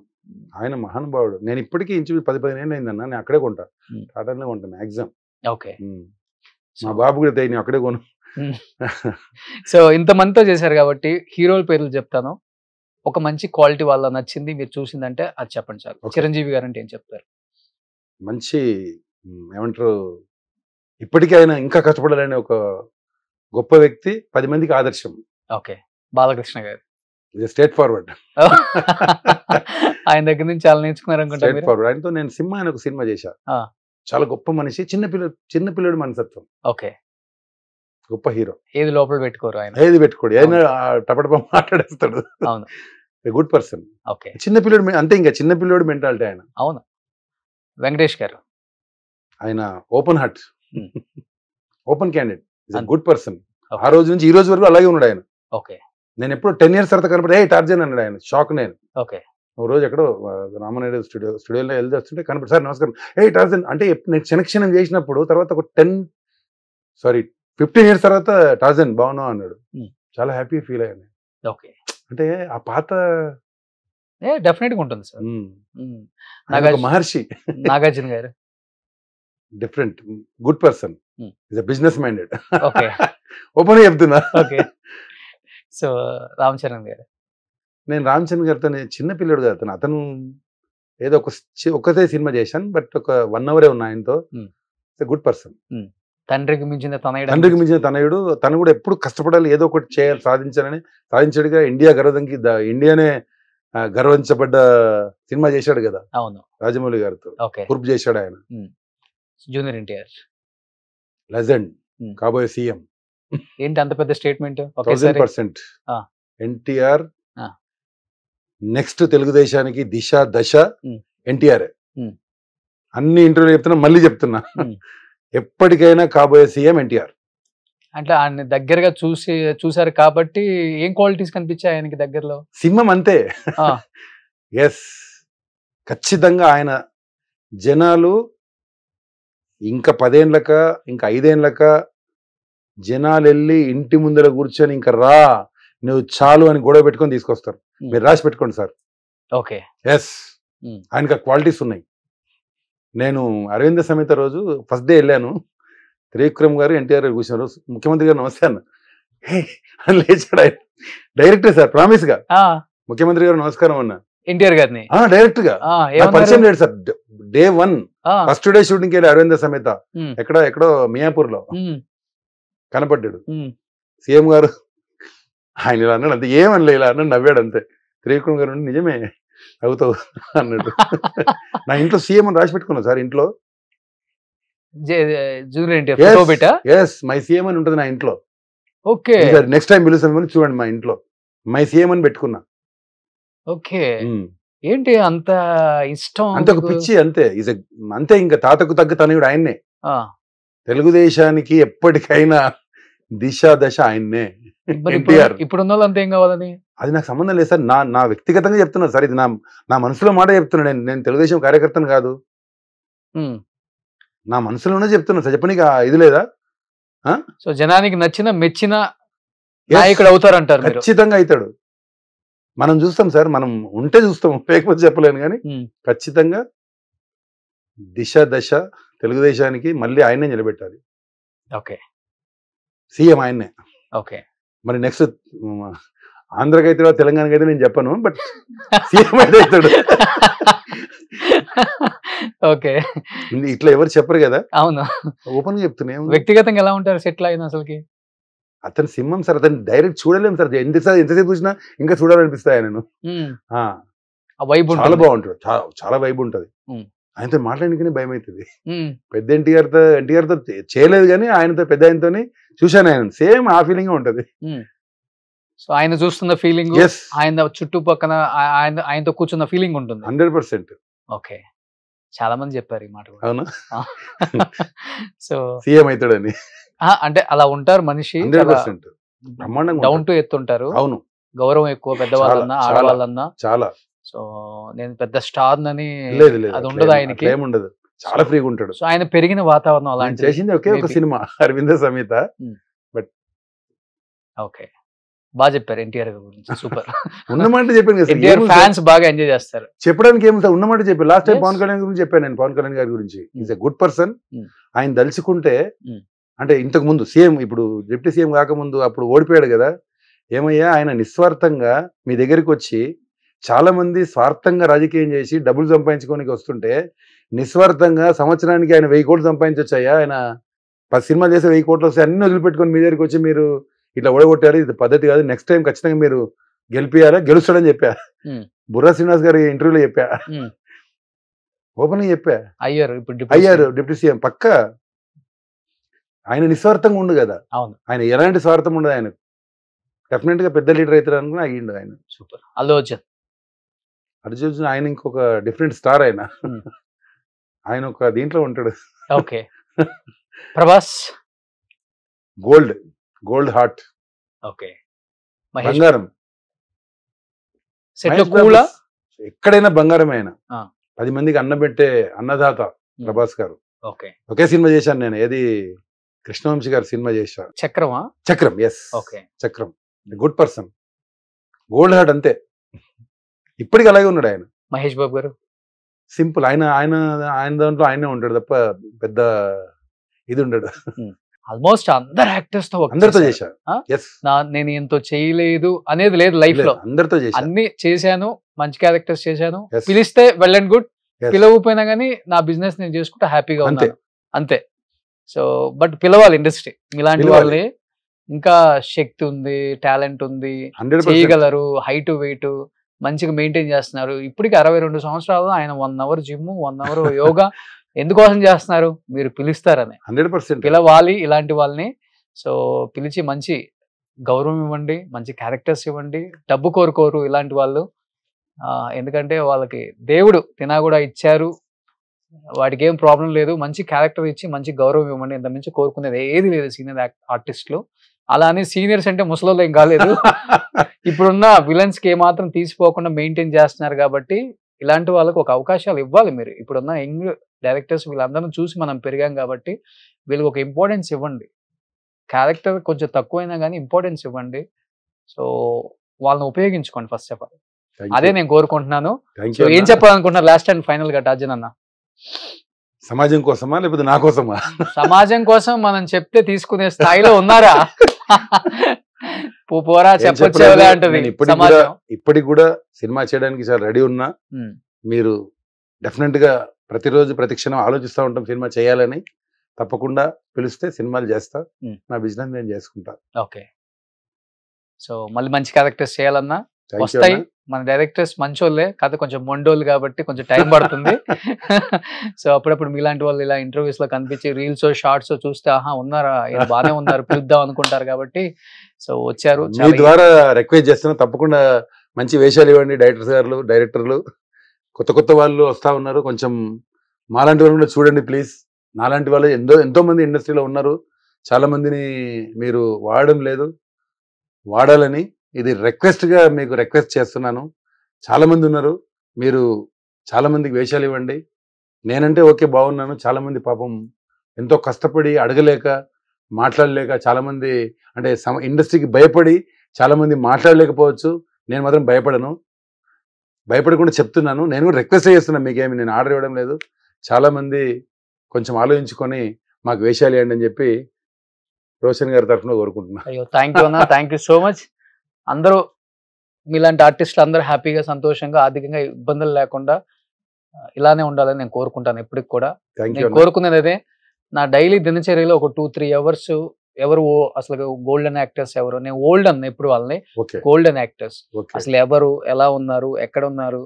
ఆయన మహానుభావుడు. నేను ఇప్పటికీ ఇంచు 10-15 ఏళ్ళు అయిందన్న, నేను అక్కడే కొంటా, టాటానే కొంటా మ్యాక్సిమం. ఓకే. మా బాబు కూడా నేను అక్కడే కొను. సో ఇంతమందితో చేశారు కాబట్టి హీరోల పేర్లు చెప్తాను, ఒక మంచి క్వాలిటీ వాళ్ళ నచ్చింది మీరు చూసిందంటే అది చెప్పండి చాలు. Okay. చిరంజీవి గారు అంటే ఏం చెప్తారు? మంచి ఏమంటారు, ఇప్పటికీ ఆయన ఇంకా కష్టపడాలని ఒక గొప్ప వ్యక్తి, 10 మందికి ఆదర్శం. ఓకే. బాలకృష్ణ గారు ఇది స్ట్రేట్ ఫార్వర్డ్. ఆయన దగ్గర నుంచి చాలా నేర్చుకున్నారు అనుకుంటా స్ట్రేట్ మీరు. ఫార్వర్డ్. ఆయనతో నేను సింహ అని ఒక సినిమా చేశా. ఆ. చాలా గొప్ప మనిషి, చిన్న పిల్లడు మనసత్వం, ఓకే. గొప్ప హీరో. ఏది లోపల పెట్టుకోరు ఆయన. ఏది పెట్టుకోడు, ఆయన టపటప మాట్లాడేస్తాడు. అవును. Good person. ఓకే. చిన్న పిల్లడు అంతే, ఇంకా చిన్న పిల్లడు మెంటాలిటీ ఆయన. అవును. వెంకటేష్ గారు ఆయన open heart, Hmm. Open candidate, And- good person. Okay. ఆ రోజు నుంచి ఈ రోజు వరకు అలాగే ఉన్నాడు ఆయన. ఓకే. నేను ఎప్పుడు 10 years తర్వాత కనపడి ఏ టార్జన్ అన్నాడు ఆయన. షాక్ నేను. ఓకే. ఒక రోజు ఎక్కడో రామనాయుడు స్టూడియోలో వెళ్ళి వస్తుంటే కనపడి, సార్ నమస్కారం, ఏ టార్జన్ అంటే నేను క్షణక్షణం చేసినప్పుడు తర్వాత ఒక 15 years తర్వాత టార్జన్ బాగున్నావు అన్నాడు. Hmm. చాలా హ్యాపీ ఫీల్ అయ్యాను. ఓకే. అంటే ఆ పాత డెఫినెట్ గా ఉంటుంది సార్. ఆయన ఒక మహర్షి, నాగార్జున గారు different, good person, Hmm. Is business minded. Okay. Open చెప్తున్నా. ఓకే. సో రామ్ చరణ్ గారు నేను రామ్ చరణ్ గారితో చిన్న పిల్లడు కాదు అతను ఏదో ఒక్కతే సినిమా చేశాను, బట్ ఒక 1 hour ఉన్నా ఆయనతో. Good person. తండ్రికి మించిన తనయుడు. తండ్రికి మించిన తనయుడు. తను కూడా ఎప్పుడు కష్టపడాలి, ఏదో ఒకటి చేయాలి, సాధించాలని. సాధించాడుగా. ఇండియా గర్వదంకి ఇండియానే గర్వించబడ్డ సినిమా చేశాడు కదా అవును. రాజమౌళి గారితో. ఓకే. ప్రూఫ్ చేశాడు ఆయన. Junior NTR legend, Hmm. కాబోయే సీఎం. ఏంటి అంత పెద్ద స్టేట్మెంట్? 1000%. ఆ. ఎన్టీఆర్ ఆ. నెక్స్ట్ తెలుగుదేశానికి దిశ దశ Hmm. ఎన్టీఆర్. Hmm. అన్ని ఇంటర్వ్యూలు చెప్తున్నా, మళ్ళీ చెప్తున్నా, Hmm. ఎప్పటికైనా కాబోయే సీఎం ఎన్టీఆర్. అంటే ఆయన దగ్గరగా చూసారు కాబట్టి ఏం క్వాలిటీస్ కనిపించాయి ఆయనకి దగ్గరలో? సింహం అంతే. ఆ. ఎస్, ఖచ్చితంగా ఆయన జనాలు ఇంకా 10 ఏళ్ళక ఇంకా 5 ఏళ్ళక జనాలు వెళ్ళి ఇంటి ముందర కూర్చొని ఇంకా రా నువ్వు చాలు అని గొడవ పెట్టుకొని తీసుకొస్తారు. మీరు రాసి పెట్టుకోండి సార్. ఓకే. ఎస్, ఆయనకి క్వాలిటీస్ ఉన్నాయి. నేను అరవింద సమేత రోజు ఫస్ట్ డే వెళ్ళాను. త్రివిక్రమ్ గారు ఎన్టీఆర్ గారు కూర్చున్నారు. ముఖ్యమంత్రి గారు నమస్తే అన్న, అని లేచాడు ఆయన. డైరెక్టే సార్, ప్రామిస్ గా ముఖ్యమంత్రి గారు నమస్కారం అన్న. ఎన్టీఆర్ గారిని డైరెక్ట్ గా పరిచయం లేడు sir. Day 1 first day shooting వెళ్ళి అరవింద సమేత ఎక్కడో మియాపూర్ లో కనపడ్డాడు. సీఎం గారు ఆయన ఇలా అన్నాడు అంతే, ఏమనలే, ఇలా అన్నాడు, నవ్వాడు అంతే. త్రివిక్రమ్ గారు నిజమే అవుతావు అన్నాడు. నా ఇంట్లో సీఎం అని రాసి పెట్టుకున్నా సార్ ఇంట్లో. Junior NTR yes, my CM అని ఉంటుంది నా ఇంట్లో. ఓకే. నెక్స్ట్ టైం పిలుస్తామని చూడండి, మా ఇంట్లో మై సీఎం అని పెట్టుకున్నా. ఓకే. ఏంటి అంత ఇష్టం అంతే ఒక పిచ్చి అంతే అంతే ఇంకా తాతకు తగ్గ తనయుడు ఆయన్నే. ఆ, తెలుగుదేశానికి ఎప్పటికైనా దిశ దశ ఆయన్నే. మరి NTR. ఇప్పుడున్న వాళ్ళు అంత ఏం కావాలని? అది నాకు సంబంధం లేదు సార్. నా వ్యక్తిగతంగా చెప్తున్నాను సార్. ఇది నా మనసులో మాట చెప్తున్నాను. నేను తెలుగుదేశం కార్యకర్తను కాదు. ఉమ్. నా మనసులోనే చెప్తున్నా సార్. చెప్పనీకి ఇది లేదా? సో జనానికి నచ్చిన మెచ్చిన Yes. నాయకుడు అవుతారంటారు మీరు. ఖచ్చితంగా అవుతాడు. మనం చూస్తాం సార్. మనం ఉంటే చూస్తాం, లేకపోతే చెప్పలేను. కానీ ఉమ్. ఖచ్చితంగా దిశ దశ తెలుగుదేశానికి మళ్ళీ ఆయన్నే నిలబెట్టాలి. ఓకే సీఎం ఆయన్నే. ఓకే. మరి నెక్స్ట్ ఆంధ్రకైతే తెలంగాణకి అయితే నేను చెప్పను, బట్ సీఎం అయితే అవుతాడు. ఓకే. ఇట్లా ఎవరు చెప్పరు కదా, అవును. ఓపెన్ గా చెప్తున్నా. వ్యక్తిగతంగా ఎలా ఉంటారు సెటిల్ అయిన అసలుకి? అతను సింహం సార్. అతను డైరెక్ట్ చూడలేము సార్. ఎంతసేపు చూసినా ఇంకా చూడాలనిపిస్తాయి నేను. ఆ వైబ్ చాలా బాగుంటాడు. చాలా వైబ్ ఉంటది. ఉమ్. ఆయనతో మాట్లాడడానికి భయం అవుతుంది. పెద్ద ఎన్టీఆర్ తో చేయలేదు, కానీ ఆయనతో పెద్ద ఆయనతోని చూశాను. ఆయన సేమ్ ఆ ఫీలింగ్ ఉంటది. సో ఆయన చూస్తున్న ఫీలింగ్, Yes. ఆయన చుట్టుపక్కన ఆయనతో కూర్చున్న ఫీలింగ్ ఉంటుంది. 100%. ఓకే. చాలా మంది చెప్పారు ఈ మాట కూడా. అవునా? సో సీఎం అవుతాడని అంటే అలా ఉంటారు మనిషి. 100% బ్రహ్మాండంగా డౌన్ టు ఎత్తు ఉంటారు. అవును. గౌరవం ఎక్కువ, పెద్దవాళ్ళన్నా చాలా, ఆడవాళ్ళన్నా. చాలా. సో నేను పెద్ద స్టార్ అని లేదు అది ఉండదు ఆయనకి. ఏముండదు. చాలా ఫ్రీగా ఉంటాడు. సో ఆయన పెరిగిన వాతావరణం ఆయన అలాంటి. చేసింది ఒకే ఒక సినిమా, అరవింద సమేత. ఓకే, బాగా చెప్పారు ఎన్టీఆర్ గురించి. సూపర్. ఉన్నమాట చెప్పాను కదా ఎన్టీఆర్ ఫ్యాన్స్ బాగా ఎంజాయ్ చేస్తారు. చెప్పడానికి ఏమి సార్, ఉన్నమాట చెప్పాను. Last time Yes. Pawan Kalyan గురించి చెప్పాను నేను. పవన్ కళ్యాణ్ గారి గురించి is a good person. Mm. ఆయన దలుచుకుంటే, Mm. అంటే ఇంతకు ముందు సీఎం, ఇప్పుడు డిప్యూటీ సీఎం కాకముందు అప్పుడు ఓడిపోయాడు కదా. ఏమయ్యా, ఆయన నిస్వార్థంగా మీ దగ్గరికి వచ్చి, చాలా మంది స్వార్థంగా రాజకీయం చేసి డబ్బులు సంపాదించుకోనికి వస్తుంటే, నిస్వార్థంగా సంవత్సరానికి ఆయన 1000 కోట్లు సంపాదించొచ్చాయా. ఆయన 10 సినిమాలు చేసి 1000 కోట్లు వస్తే అన్ని వదిలిపెట్టుకొని మీ దగ్గరికి వచ్చి మీరు ఇట్లా ఓడగొట్టారు, ఇది పద్ధతి కాదు, నెక్స్ట్ టైం ఖచ్చితంగా మీరు గెలుస్తాడని చెప్పా. బుర్రా శ్రీనివాస్ గారి ఇంటర్వ్యూలో చెప్పా, ఓపెన్ చెప్పా. అయ్యారు ఇప్పుడు డిప్యూటీ సీఎం పక్క. ఆయన నిస్వార్థంగా ఉండు కదా. అవును. ఆయన ఎలాంటి స్వార్థం ఉండదు. ఆయన డెఫినెట్ గా పెద్ద లీడర్ అవుతారు అనుకుని అయ్యిండు ఆయన. సూపర్. అల్లు అర్జున్ ఆయన ఇంకొక డిఫరెంట్ స్టార్. ఆయన ఒక దీంట్లో ఉంటాడు. Okay. Prabhas gold heart. Okay. బంగారం. సెట్ కూలా ఎక్కడైనా బంగారం. ఆయన ఆ. 10 మందికి అన్నం పెట్టే అన్నదాత ప్రభాస్ గారు. ఓకే. ఒకే సినిమా చేశాను నేను. ఏది కృష్ణవంశీ గారు సినిమా చేశారు, చక్రమా? చక్రం. ఎస్. ఓకే. చక్రం. Good person. గోల్డ్ హార్ట్ అంతే. ఇప్పటికి అలాగే ఉన్నాడు ఆయన. మహేష్ బాబు గారు సింపుల్. ఆయన దాంట్లో ఆయనే ఉంటాడు తప్ప పెద్ద ఇది ఉండడు. ఆల్మోస్ట్ అందరు యాక్టర్స్ తో అందరితో చేశారు. నేను ఎంతో చేయలేదు అనేది లేదు లైఫ్ లో. అందరితో చేశాను. అన్ని చేశాను, మంచి క్యారెక్టర్స్ చేశాను. Yes. పిలిస్తే వెల్ అండ్ గుడ్, Yes. పిలవకపోయినా గానీ నా బిజినెస్ నేను చేసుకుంటే హ్యాపీగా అంతే. ఉన్నాను అంతే. సో బట్ పిలవాలి ఇండస్ట్రీ ఇలాంటి పిలవాలి. వాళ్ళని. ఇంకా శక్తి ఉంది, టాలెంట్ ఉంది, 100%. చేయగలరు, హైట్ వెయిట్ మంచిగా మెయింటైన్ చేస్తున్నారు. ఇప్పటికి 62 సంవత్సరాలు ఆయన 1 అవర్ జిమ్, 1 అవర్ యోగా ఎందుకోసం చేస్తున్నారు? మీరు పిలుస్తారని. 100%. పిలవాలి ఇలాంటి వాళ్ళని. సో పిలిచి మంచి గౌరవం ఇవ్వండి, మంచి క్యారెక్టర్స్ ఇవ్వండి. డబ్బు కోరుకోరు ఇలాంటి వాళ్ళు. ఎందుకంటే వాళ్ళకి దేవుడు తినా కూడా ఇచ్చారు, వాడికి ఏం ప్రాబ్లం లేదు. మంచి క్యారెక్టర్ ఇచ్చి మంచి గౌరవం ఇవ్వండి. ఇంత మించి కోరుకునేది ఏది లేదు సీనియర్ ఆర్టిస్టులు. అలా అని సీనియర్స్ అంటే ముసలోళ్ళు ఏం కాలేదు. ఇప్పుడున్న విలన్స్ కి ఏమాత్రం తీసిపోకుండా మెయింటైన్ చేస్తున్నారు కాబట్టి ఇలాంటి వాళ్ళకి ఒక అవకాశాలు ఇవ్వాలి మీరు. ఇప్పుడున్న యంగ్ డైరెక్టర్స్ వీళ్ళందరినీ చూసి మనం పెరిగాం కాబట్టి వీళ్ళకి ఒక ఇంపార్టెన్స్ ఇవ్వండి. క్యారెక్టర్ కొంచెం తక్కువైనా కానీ ఇంపార్టెన్స్ ఇవ్వండి. సో వాళ్ళని ఉపయోగించుకోండి ఫస్ట్ ఆఫ్ ఆల్. అదే నేను కోరుకుంటున్నాను. సో ఏం చెప్పాలనుకుంటున్నారు లాస్ట్ అండ్ ఫైనల్ గా టార్జన్ అన్న? సమాజం కోసమా లేకపోతే నా కోసమా? సమాజం కోసం మనం చెప్తే తీసుకునే స్థాయిలో ఉన్నారా? పోరా చెప్పొచ్చేవలే అంటది సమాజం. ఇప్పటికి కూడా సినిమా చేయడానికి చాలా రెడీ ఉన్నా. మీరు డెఫినెట్ గా ప్రతిరోజు ప్రతి క్షణం ఆలోచిస్తూ ఉంటాం సినిమా చేయాలని. తప్పకుండా పిలిస్తే సినిమాలు చేస్తా, నా బిజినెస్ నేను చేసుకుంటా. ఓకే. సో మళ్ళీ మంచి క్యారెక్టర్స్ చేయాలన్నా వస్తాయి. మన డైరెక్టర్స్ మంచోళ్ళే కాదు, కొంచెం మొండోళ్ళు కాబట్టి కొంచెం టైం పడుతుంది. సో అప్పుడప్పుడు మీలాంటి వాళ్ళు ఇలా ఇంటర్వ్యూస్ లో కనిపించి రీల్స్ షార్ట్స్ చూస్తే ఆహా ఉన్నారా, బాగానే ఉన్నారు, పిలుద్దాం అనుకుంటారు కాబట్టి సో వచ్చారు. మీ ద్వారా రిక్వెస్ట్ చేస్తున్నా, తప్పకుండా మంచి వేషాలు ఇవ్వండి డైరెక్టర్లు. కొత్త కొత్త వాళ్ళు వస్తూ ఉన్నారు. కొంచెం మాలాంటి వాళ్ళు కూడా చూడండి ప్లీజ్. నాలాంటి వాళ్ళు ఎంతో మంది ఇండస్ట్రీలో ఉన్నారు. చాలా మందిని మీరు వాడడం లేదు, వాడాలని ఇది రిక్వెస్ట్గా మీకు రిక్వెస్ట్ చేస్తున్నాను. చాలా మంది ఉన్నారు, మీరు చాలా మందికి వేషాలు ఇవ్వండి. నేనంటే ఓకే బాగున్నాను, చాలా మంది పాపం ఎంతో కష్టపడి అడగలేక మాట్లాడలేక చాలా మంది అంటే ఇండస్ట్రీకి భయపడి చాలా మంది మాట్లాడలేకపోవచ్చు. నేను మాత్రం భయపడకుండా చెప్తున్నాను. నేను కూడా రిక్వెస్ట్ చేస్తున్నాను, మీకేమి నేను ఆర్డర్ ఇవ్వడం లేదు. చాలా మంది కొంచెం ఆలోచించుకొని మాకు వేషాలు ఇవ్వండి అని చెప్పి రోషన్ గారి తరఫున కోరుకుంటున్నాను. అయ్యో థ్యాంక్ యూ అన్న, థ్యాంక్ యూ సో మచ్. అందరూ మీలాంటి ఆర్టిస్టులు అందరూ హ్యాపీగా సంతోషంగా ఆర్థికంగా ఇబ్బందులు లేకుండా ఇలానే ఉండాలని నేను కోరుకుంటాను ఎప్పటికి కూడా. నేను కోరుకునేది అదే. నా డైలీ దినచర్యలో ఒక 2-3 అవర్స్ ఎవరు అసలు గోల్డెన్ యాక్టర్స్ ఎవరు, నేను ఓల్డ్ అన్న ఎప్పుడు వాళ్ళని గోల్డెన్ యాక్టర్స్ అసలు ఎవరు, ఎలా ఉన్నారు, ఎక్కడ ఉన్నారు,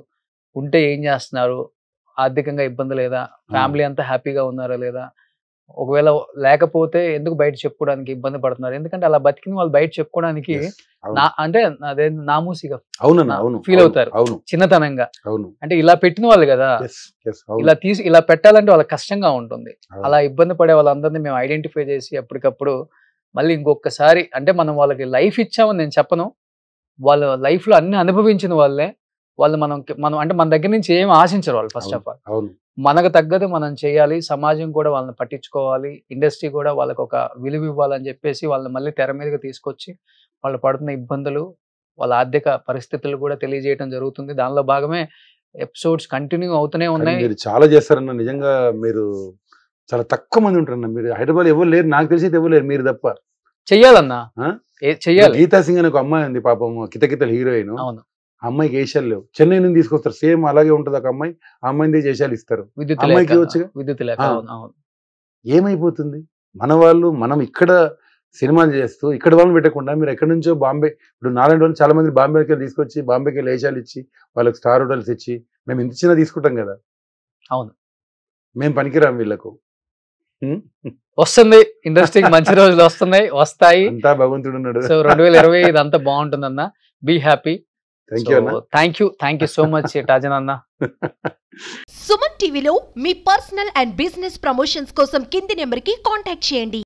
ఉంటే ఏం చేస్తున్నారు, ఆర్థికంగా ఇబ్బంది లేదా, ఫ్యామిలీ అంతా హ్యాపీగా ఉన్నారా లేదా, ఒకవేళ లేకపోతే ఎందుకు బయట చెప్పుకోవడానికి ఇబ్బంది పడుతున్నారు, ఎందుకంటే అలా బతికిన వాళ్ళు బయట చెప్పుకోవడానికి అంటే అదే నామూసిగా ఫీల్ అవుతారు, చిన్నతనంగా. అంటే ఇలా పెట్టిన వాళ్ళు కదా, ఇలా పెట్టాలంటే వాళ్ళకి కష్టంగా ఉంటుంది. అలా ఇబ్బంది పడే వాళ్ళందరినీ మేము ఐడెంటిఫై చేసి ఎప్పటికప్పుడు మళ్ళీ ఇంకొకసారి అంటే మనం వాళ్ళకి లైఫ్ ఇచ్చామని నేను చెప్పను, వాళ్ళ లైఫ్ లో అన్ని అనుభవించిన వాళ్ళే వాళ్ళు. మనం అంటే మన దగ్గర నుంచి ఏం ఆశించరు వాళ్ళు. ఫస్ట్ ఆఫ్ ఆల్ మనకు తగ్గదు మనం చేయాలి, సమాజం కూడా వాళ్ళని పట్టించుకోవాలి, ఇండస్ట్రీ కూడా వాళ్ళకి ఒక విలువ ఇవ్వాలని చెప్పేసి వాళ్ళని మళ్ళీ తెర మీదకి తీసుకొచ్చి వాళ్ళు పడుతున్న ఇబ్బందులు, వాళ్ళ ఆర్థిక పరిస్థితులు కూడా తెలియజేయడం జరుగుతుంది. దానిలో భాగమే ఎపిసోడ్స్ కంటిన్యూ అవుతూనే ఉన్నాయి. మీరు చాలా చేస్తారన్న, నిజంగా మీరు చాలా తక్కువ మంది ఉంటారన్న. మీరు హైదరాబాద్ ఎవరు లేరు, నాకు తెలిసి ఎవరు లేరు, మీరు తప్ప. చెయ్యాలన్నా, చెయ్యాలి. గీతా సింగ్ అని ఒక అమ్మాయి ఉంది పాపం, కితకితల హీరోయిన్. అవును, అమ్మాయికి వేషాలు లేవు, చెన్నై నుంచి తీసుకొస్తారు, సేమ్ అలాగే ఉంటుంది ఒక అమ్మాయి. ఆ అమ్మాయిని వేషాలు ఇస్తారు, అమ్మాయికి వచ్చుగా. ఏమైపోతుంది మన వాళ్ళు? మనం ఇక్కడ సినిమాలు చేస్తూ ఇక్కడ వాళ్ళని పెట్టకుండా మీరు ఎక్కడి నుంచో బాంబే, ఇప్పుడు నారాయణ వాళ్ళు చాలా మంది బాంబేకి వెళ్ళి తీసుకొచ్చి బాంబేకి వెళ్ళి వేషాలు ఇచ్చి వాళ్ళకి స్టార్ హోటల్స్ ఇచ్చి మేము ఇంత చిన్న తీసుకుంటాం కదా. అవును, మేము పనికిరాం వీళ్ళకు. వస్తుంది ఇండస్ట్రీకి మంచి రోజులు వస్తున్నాయి, వస్తాయి. అంతా భగవంతుడు ఉన్నాడు. సో 2020 ఇదంతా బాగుంటుందన్న. Be happy. Thank you so much టాజన్ అన్న. సుమన్ టీవీలో మీ పర్సనల్ అండ్ బిజినెస్ ప్రమోషన్స్ కోసం కింది నెంబర్కి కాంటాక్ట్ చేయండి.